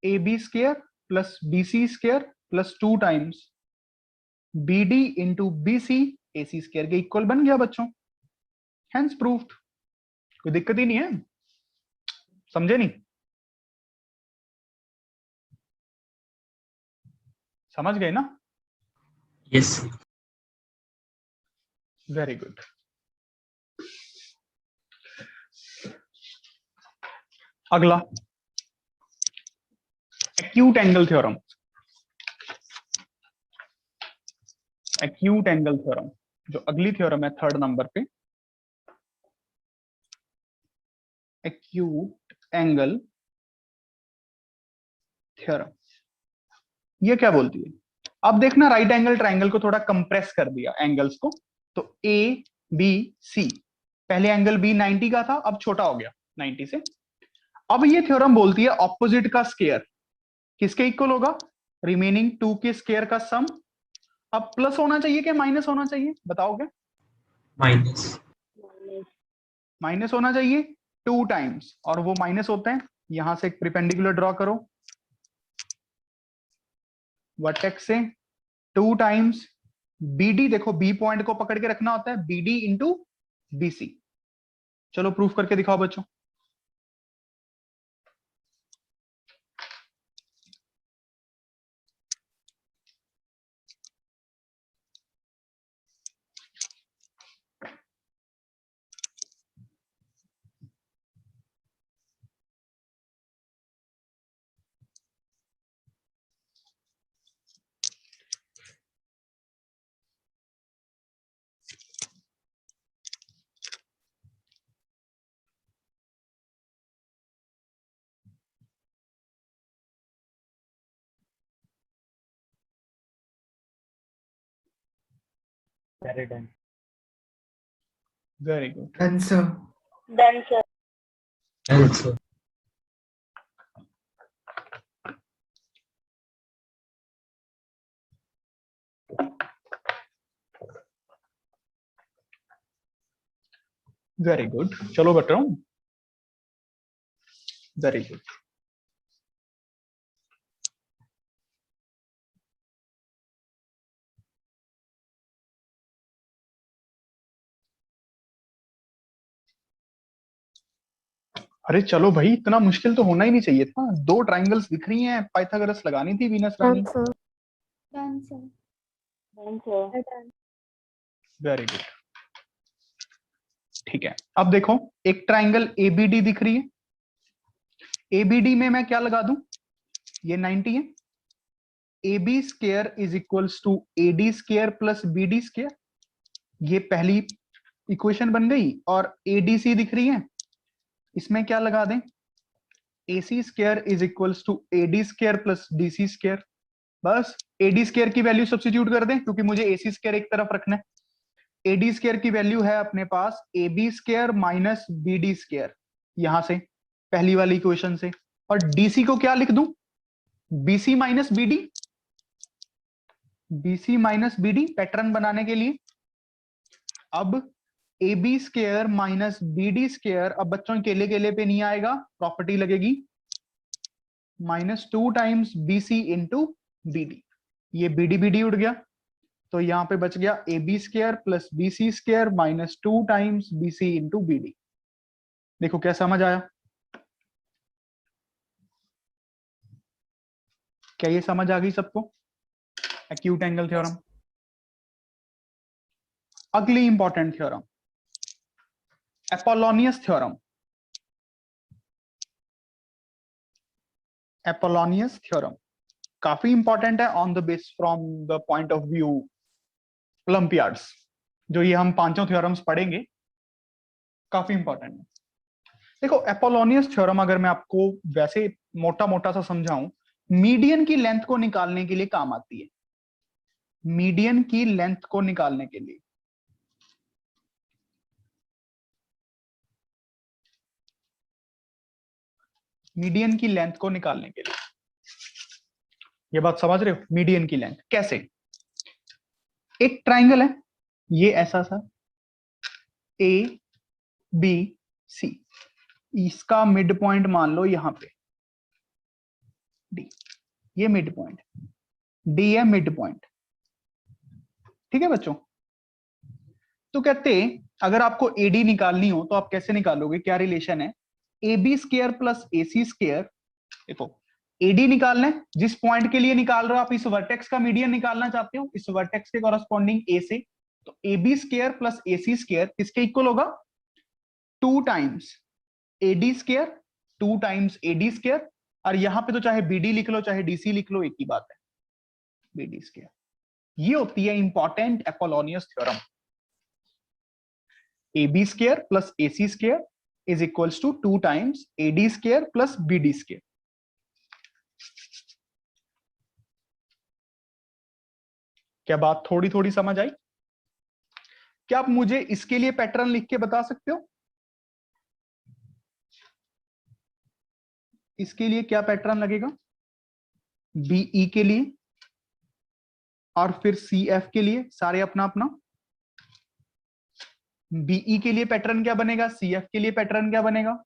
A B square plus B C square plus 2 times B D into B C A C square के इक्वल बन गया बच्चों, हैंस प्रूफ्ड। कोई दिक्कत ही नहीं है, समझे नहीं? समझ गए ना? Yes, sir. Very good. अगला acute angle theorem, acute angle theorem जो अगली थ्योरम है थर्ड नंबर पे, एक्यूट एंगल थ्योरम। ये क्या बोलती है? अब देखना, राइट एंगल ट्राइंगल को थोड़ा कंप्रेस कर दिया एंगल्स को, तो ए बी सी, पहले एंगल बी 90 का था, अब छोटा हो गया 90 से। अब ये थ्योरम बोलती है ऑपोजिट का स्क्वायर किसके इक्वल होगा? रिमेनिंग 2 के स्क्वायर का सम। अब प्लस होना चाहिए कि माइनस होना चाहिए, बताओगे? Minus. Minus. माइनस होना चाहिए 2 टाइम्स, और वो माइनस होता है, यहां से एक परपेंडिकुलर ड्रॉ करो वर्टेक्स से, 2 टाइम्स बीडी, देखो बी पॉइंट को पकड़ के रखना होता है, बीडी इंटू बीसी। चलो प्रूफ करके दिखाओ बच्चों। Very good. Done, sir. Done, sir. Done, sir. Very good, चलो बट रहा हूं। Very good. अरे चलो भाई, इतना मुश्किल तो होना ही नहीं चाहिए था। दो ट्राइंगल्स दिख रही हैं, पाइथागोरस लगानी थी, वीनस रानी। Done, sir. Done, sir. Very good. ठीक है, अब देखो, एक ट्राइंगल एबीडी दिख रही है। एबीडी में मैं क्या लगा दूं? ये 90 है। A B square is equals to A D square plus B D square, ये पहली इक्वेशन बन गई। और एडीसी दिख रही है, इसमें क्या लगा दें? A C square is equals to A D square plus D C square. बस एडी स्क्र की वैल्यू सब्स्टिट्यूट कर दें, क्योंकि मुझे ए सी स्क्र एक तरफ रखना है। एडी स्क्र की वैल्यू है अपने पास A B square minus B D square, यहां से पहली वाली इक्वेशन से। और डीसी को क्या लिख दूं? BC minus BD, BC minus BD pattern बनाने के लिए। अब A B square minus B D square, अब बच्चों केले केले पे नहीं आएगा, प्रॉपर्टी लगेगी minus 2 times BC into BD. ये बीडी बीडी उड़ गया, तो यहां पे बच गया A B square plus B C square minus 2 times BC into BD. देखो क्या समझ आया? क्या ये समझ आ गई सबको? Acute angle theorem. अगली इंपॉर्टेंट थ्योरम, एपोलोनियस थ्योरम। एपोलोनियस थ्योरम काफी इंपॉर्टेंट है on the base from the point of view Olympiads. जो ये हम पांचों थ्योरम्स पढ़ेंगे, काफी इंपॉर्टेंट है। देखो, एपोलोनियस थ्योरम अगर मैं आपको वैसे मोटा मोटा सा समझाऊं, मीडियन की लेंथ को निकालने के लिए काम आती है। मीडियन की लेंथ को निकालने के लिए। मीडियन की लेंथ को निकालने के लिए, ये बात समझ रहे हो? मीडियन की लेंथ कैसे? एक ट्राइंगल है ये ऐसा सा, ए बी सी, इसका मिड पॉइंट मान लो यहां पे डी, ये मिड पॉइंट डी है, मिड पॉइंट। ठीक है बच्चों? तो कहते अगर आपको एडी निकालनी हो तो आप कैसे निकालोगे? क्या रिलेशन है? A B square plus A C square. देखो, एडी निकालना है, जिस पॉइंट के लिए निकाल रहे हो आप, इस वर्टेक्स का मीडियन निकालना चाहते हो, इस वर्टेक्स के कॉरस्पॉन्डिंग ए से, तो A B square plus A C square किसके इक्वल होगा? 2 times A D square, 2 times A D square. और यहां पे तो चाहे बीडी लिख लो चाहे डीसी लिख लो, एक ही बात है, बीडी स्क्र। ये होती है important Apollonius theorem. A B square plus A C square is equals to 2 times A D square plus B D square. क्या बात थोड़ी थोड़ी समझ आई? क्या आप मुझे इसके लिए पैटर्न लिख के बता सकते हो? इसके लिए क्या पैटर्न लगेगा? बीई के लिए और फिर सी एफ के लिए, सारे अपना अपना। बीई के लिए पैटर्न क्या बनेगा? सी एफ के लिए पैटर्न क्या बनेगा?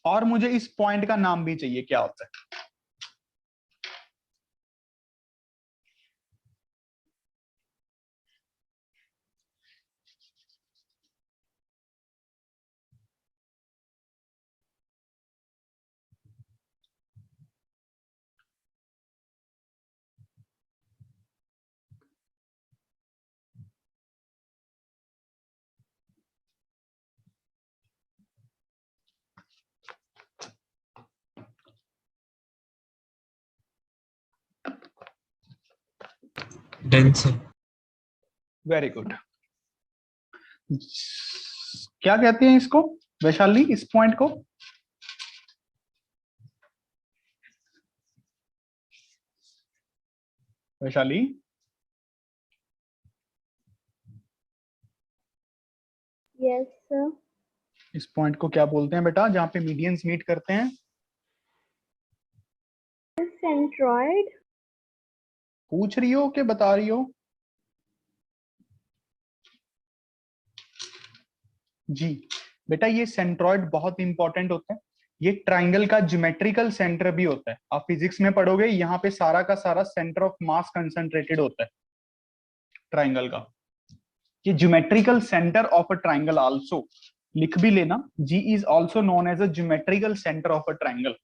और मुझे इस पॉइंट का नाम भी चाहिए, क्या होता है? Done, sir. Very good. क्या कहते हैं इसको वैशाली, इस पॉइंट को? Vaishali, Yes, sir. इस पॉइंट को क्या बोलते हैं बेटा जहाँ पे मीडियंस मीट करते हैं? Centroid. पूछ रही हो कि बता रही हो? जी बेटा, ये सेंट्रॉइड बहुत इंपॉर्टेंट होते हैं। ये ट्राइंगल का ज्योमेट्रिकल सेंटर भी होता है। आप फिजिक्स में पढ़ोगे, यहाँ पे सारा का सारा सेंटर ऑफ मास कंसंट्रेटेड होता है ट्राइंगल का। ये geometrical centre of a triangle also, लिख भी लेना, G is also known as a geometrical centre of a triangle.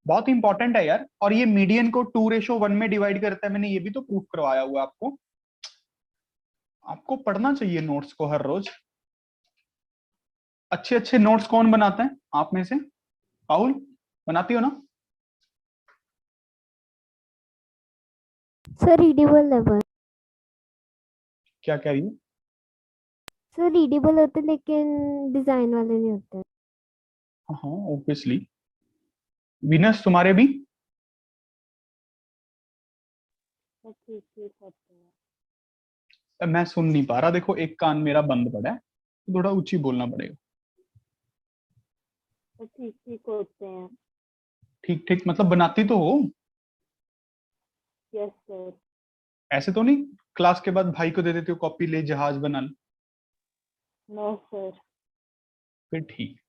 बहुत इंपॉर्टेंट है यार। और ये मीडियन को 2:1 में डिवाइड करता है। मैंने ये भी तो प्रूफ करवाया हुआ है आपको। आपको पढ़ना चाहिए नोट्स को हर रोज। अच्छे अच्छे नोट्स कौन बनाते हैं आप में से? पाहुल, बनाती हो ना? Sir, readable level. क्या कह रही हो? Sir, readable होते लेकिन डिजाइन वाले नहीं होते। हाँ हाँ, ऑब्वियसली। विनस, तुम्हारे भी? ठीक ठीक होते हैं। मैं सुन नहीं पा रहा, देखो एक कान मेरा बंद पड़ा है, तो थोड़ा ऊंची बोलना पड़ेगा। ठीक ठीक होते हैं। ठीक ठीक मतलब बनाती तो हो? Yes sir. ऐसे तो नहीं क्लास के बाद भाई को दे देती हो कॉपी, ले जहाज बना ले? No sir. फिर ठीक।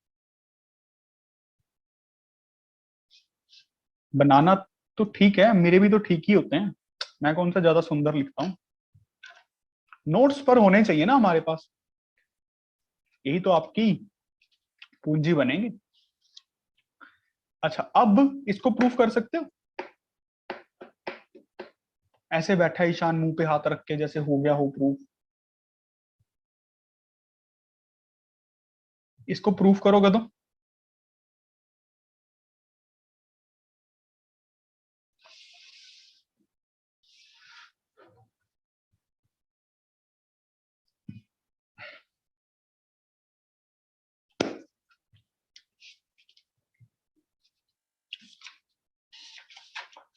बनाना तो ठीक है, मेरे भी तो ठीक ही होते हैं। मैं कौन सा ज्यादा सुंदर लिखता हूँ? नोट्स पर होने चाहिए ना हमारे पास, यही तो आपकी पूंजी बनेगी। अच्छा, अब इसको प्रूफ कर सकते हो? ऐसे बैठा ईशान मुंह पे हाथ रख के, जैसे हो गया हो प्रूफ। इसको प्रूफ करोगे तो?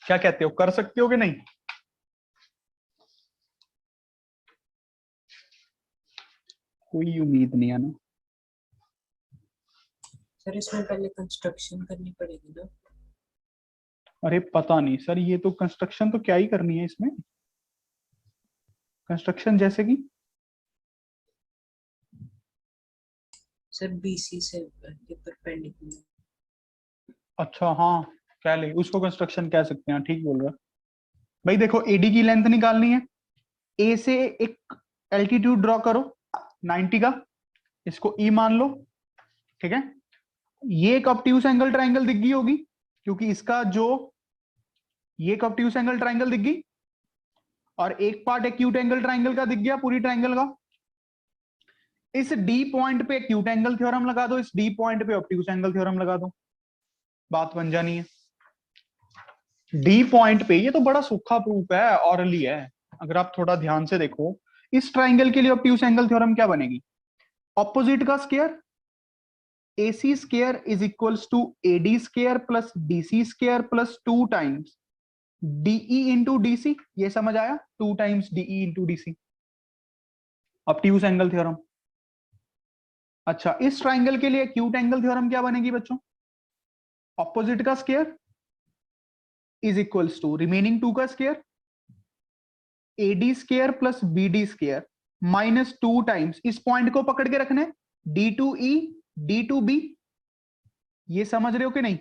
क्या कहते हो, कर सकते हो कि नहीं? कोई उम्मीद नहीं है ना? सर इसमें पहले कंस्ट्रक्शन करनी पड़ेगी ना? अरे पता नहीं सर, ये तो कंस्ट्रक्शन तो क्या ही करनी है इसमें। कंस्ट्रक्शन जैसे कि? सर बीसी से ये परपेंडिकुलर। अच्छा हाँ, कह ले उसको, कंस्ट्रक्शन कह सकते हैं, ठीक बोल रहा है भाई। देखो एडी की लेंथ निकालनी है, ए से एक एल्टीट्यूड ड्रॉ करो 90 का, इसको ई मान लो, ठीक है। ये एक ऑब्ट्यूस एंगल ट्राइंगल दिख गई होगी, क्योंकि इसका जो ये एक ऑब्ट्यूस एंगल ट्राइंगल दिख गई, और एक पार्ट एक्यूट एंगल ट्राइंगल का दिख गया, पूरी ट्राइंगल का। इस डी पॉइंट पे एक्यूट एंगल थ्योरम लगा दो, इस डी पॉइंट पे ऑब्ट्यूस एंगल थ्योरम लगा दो, बात बन जानी है। डी पॉइंट पे, ये तो बड़ा सूखा प्रूफ है, ऑरली है। अगर आप थोड़ा ध्यान से देखो, इस ट्राइंगल के लिए ऑब्ट्यूस एंगल थ्योरम क्या बनेगी? ऑपोजिट का square, AC square is equals to AD square plus DC square plus 2 times DE into DC। ये समझ आया? 2 times DE into DC, obtuse angle theorem. अच्छा, इस ट्राइंगल के लिए एक्यूट एंगल थ्योरम क्या बनेगी बच्चों? ऑपोजिट का square is equals to remaining 2 का square, AD square plus BD square minus 2 times, इस पॉइंट को पकड़ के रखना है, D2E D2B। ये समझ रहे हो कि नहीं?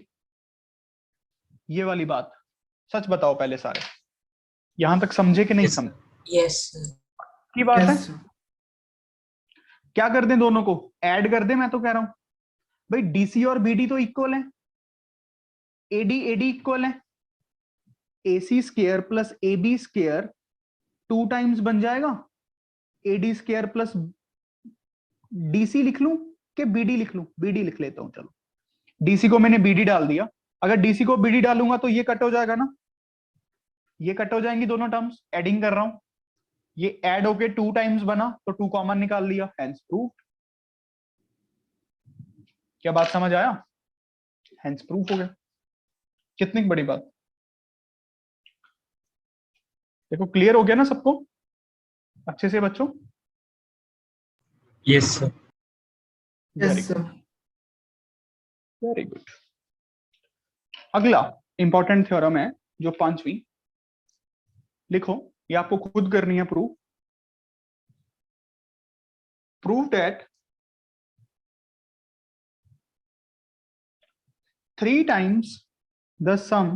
ये वाली बात सच बताओ पहले सारे, यहां तक समझे कि नहीं समझे? यस की बात है। Yes, sir. क्या कर दें दोनों को? ऐड कर दें, मैं तो कह रहा हूं भाई, DC और BD तो इक्वल है, AD इक्वल है, AC square plus AB square 2 times बन जाएगा AD स्क्वायर प्लस DC। लिख लूं कि BD लिख लूं? BD लिख लेता हूं, चलो। DC को मैंने BD डाल दिया, अगर DC को BD डालूंगा तो ये कट हो जाएगा ना, ये कट हो जाएंगी दोनों टर्म्स, एडिंग कर रहा हूं, ये ऐड होके 2 टाइम्स बना तो 2 कॉमन निकाल लिया, हेंस प्रूफ। क्या बात समझ आया? हेंस प्रूफ हो गया। कितनी बड़ी बात। देखो क्लियर हो गया ना सबको अच्छे से बच्चों? Yes, sir. Very Yes, sir. Very good. अगला इंपॉर्टेंट थ्योरम है जो 5वीं, लिखो, ये आपको खुद करनी है proof. Prove that 3 times the sum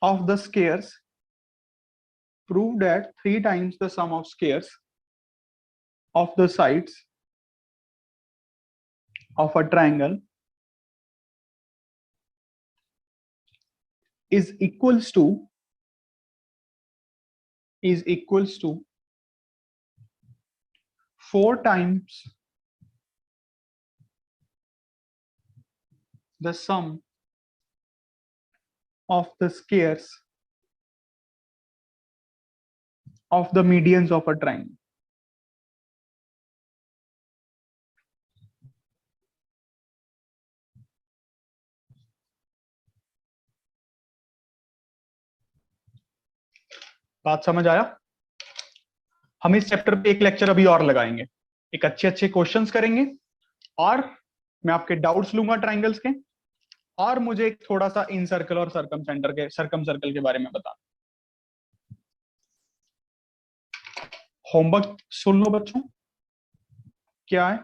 of the squares, prove that 3 times the sum of squares of the sides of a triangle is equals to 4 times the sum of the squares of the medians of a triangle. बात समझ आया? हम इस चैप्टर पे एक लेक्चर अभी और लगाएंगे, एक अच्छे अच्छे क्वेश्चंस करेंगे और मैं आपके डाउट्स लूंगा ट्राइंगल्स के, और मुझे एक थोड़ा सा इन सर्कल और सर्कम सर्कल के बारे में बता। होमवर्क सुन लो बच्चों, क्या है,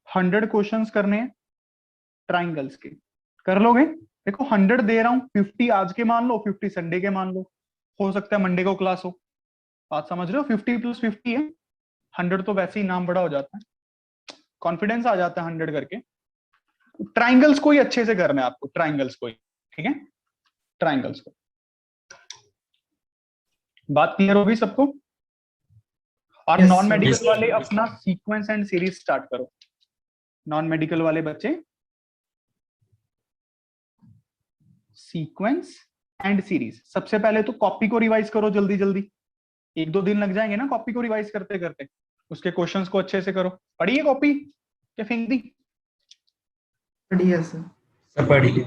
100 क्वेश्चंस करने हैं ट्राइंगल्स के, कर लोगे? देखो 100 दे रहा हूं, 50 आज के मान लो, 50 संडे के मान लो, हो सकता है मंडे को क्लास हो। बात समझ रहे हो? 50 + 50 है 100, तो वैसे ही नाम बड़ा हो जाता है, कॉन्फिडेंस आ जाता है 100 करके। ट्राइंगल्स को ही अच्छे से करना है आपको, ट्राइंगल्स को ही, ठीक है, ट्राइंगल्स को। बात क्लियर होगी सबको? और Yes, non sir. Medical Yes, sir. वाले अपना सीक्वेंस एंड सीरीज स्टार्ट करो। नॉन मेडिकल वाले बच्चे सीक्वेंस एंड सीरीज, सबसे पहले तो कॉपी को रिवाइज करो जल्दी जल्दी, 1-2 दिन लग जाएंगे ना कॉपी को रिवाइज करते करते, उसके क्वेश्चंस को अच्छे से करो। पढ़िए कॉपी क्या फेंक दी? बढ़िया सर। सब पढ़िए।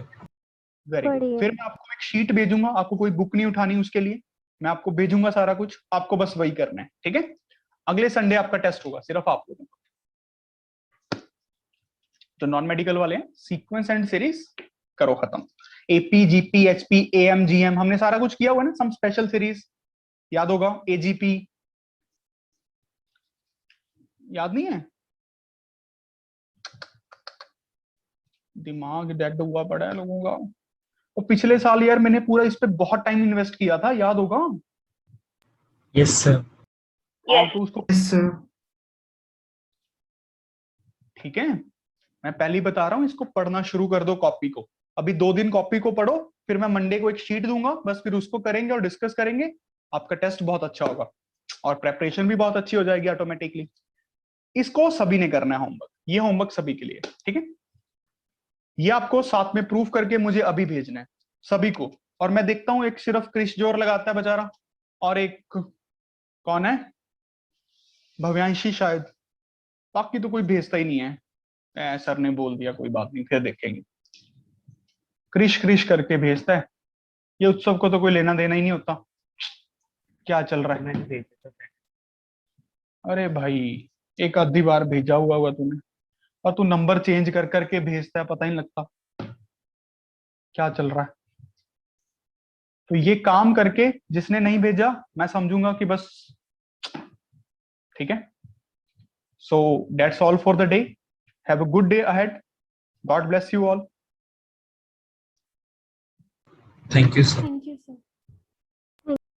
Very good. पढ़िए। फिर मैं आपको एक शीट भेजूंगा, आपको कोई बुक नहीं उठानी उसके लिए, मैं आपको भेजूंगा सारा कुछ, आपको बस वही करना है, ठीक है? अगले संडे आपका टेस्ट होगा, सिर्फ आप लोगों का। तो नॉन मेडिकल वाले हैं, सीक्वेंस एंड सीरीज करो खत्म। AP, GP, HP, am, GM हमने सारा कुछ किया हुआ ना, सम स्पेशल सीरीज याद होगा, एजीपी याद नहीं है? दिमाग डेड हुआ पड़ा है लोगों का। और पिछले साल यार मैंने पूरा इस पे बहुत टाइम इन्वेस्ट किया था, याद होगा? Yes, sir. तो उसको Yes, sir. ठीक है, मैं पहले ही बता रहा हूँ, इसको पढ़ना शुरू कर दो कॉपी को। अभी 2 दिन कॉपी को पढ़ो, फिर मैं मंडे को एक शीट दूंगा, बस फिर उसको करेंगे और डिस्कस करेंगे। आपका टेस्ट बहुत अच्छा होगा और प्रेपरेशन भी बहुत अच्छी हो जाएगी ऑटोमेटिकली। इसको सभी ने करना है होमवर्क, ये होमवर्क सभी के लिए, ठीक है? ये आपको साथ में प्रूफ करके मुझे अभी भेजना है सभी को। और मैं देखता हूँ एक सिर्फ क्रिश जोर लगाता है बेचारा, और एक कौन है, भव्यांशी शायद, बाकी तो कोई भेजता ही नहीं है। सर ने बोल दिया, कोई बात नहीं, फिर देखेंगे। क्रिश क्रिश करके भेजता है, ये उत्सव को तो कोई लेना देना ही नहीं होता। क्या चल रहा है? अरे भाई, एक आधी बार भेजा हुआ तूने, और तू नंबर चेंज कर करके भेजता है, पता ही नहीं लगता क्या चल रहा है। तो ये काम करके जिसने नहीं भेजा, मैं समझूंगा कि बस, ठीक है? So that's all for the day. Have a good day ahead. God bless you all. Thank you, sir. Thank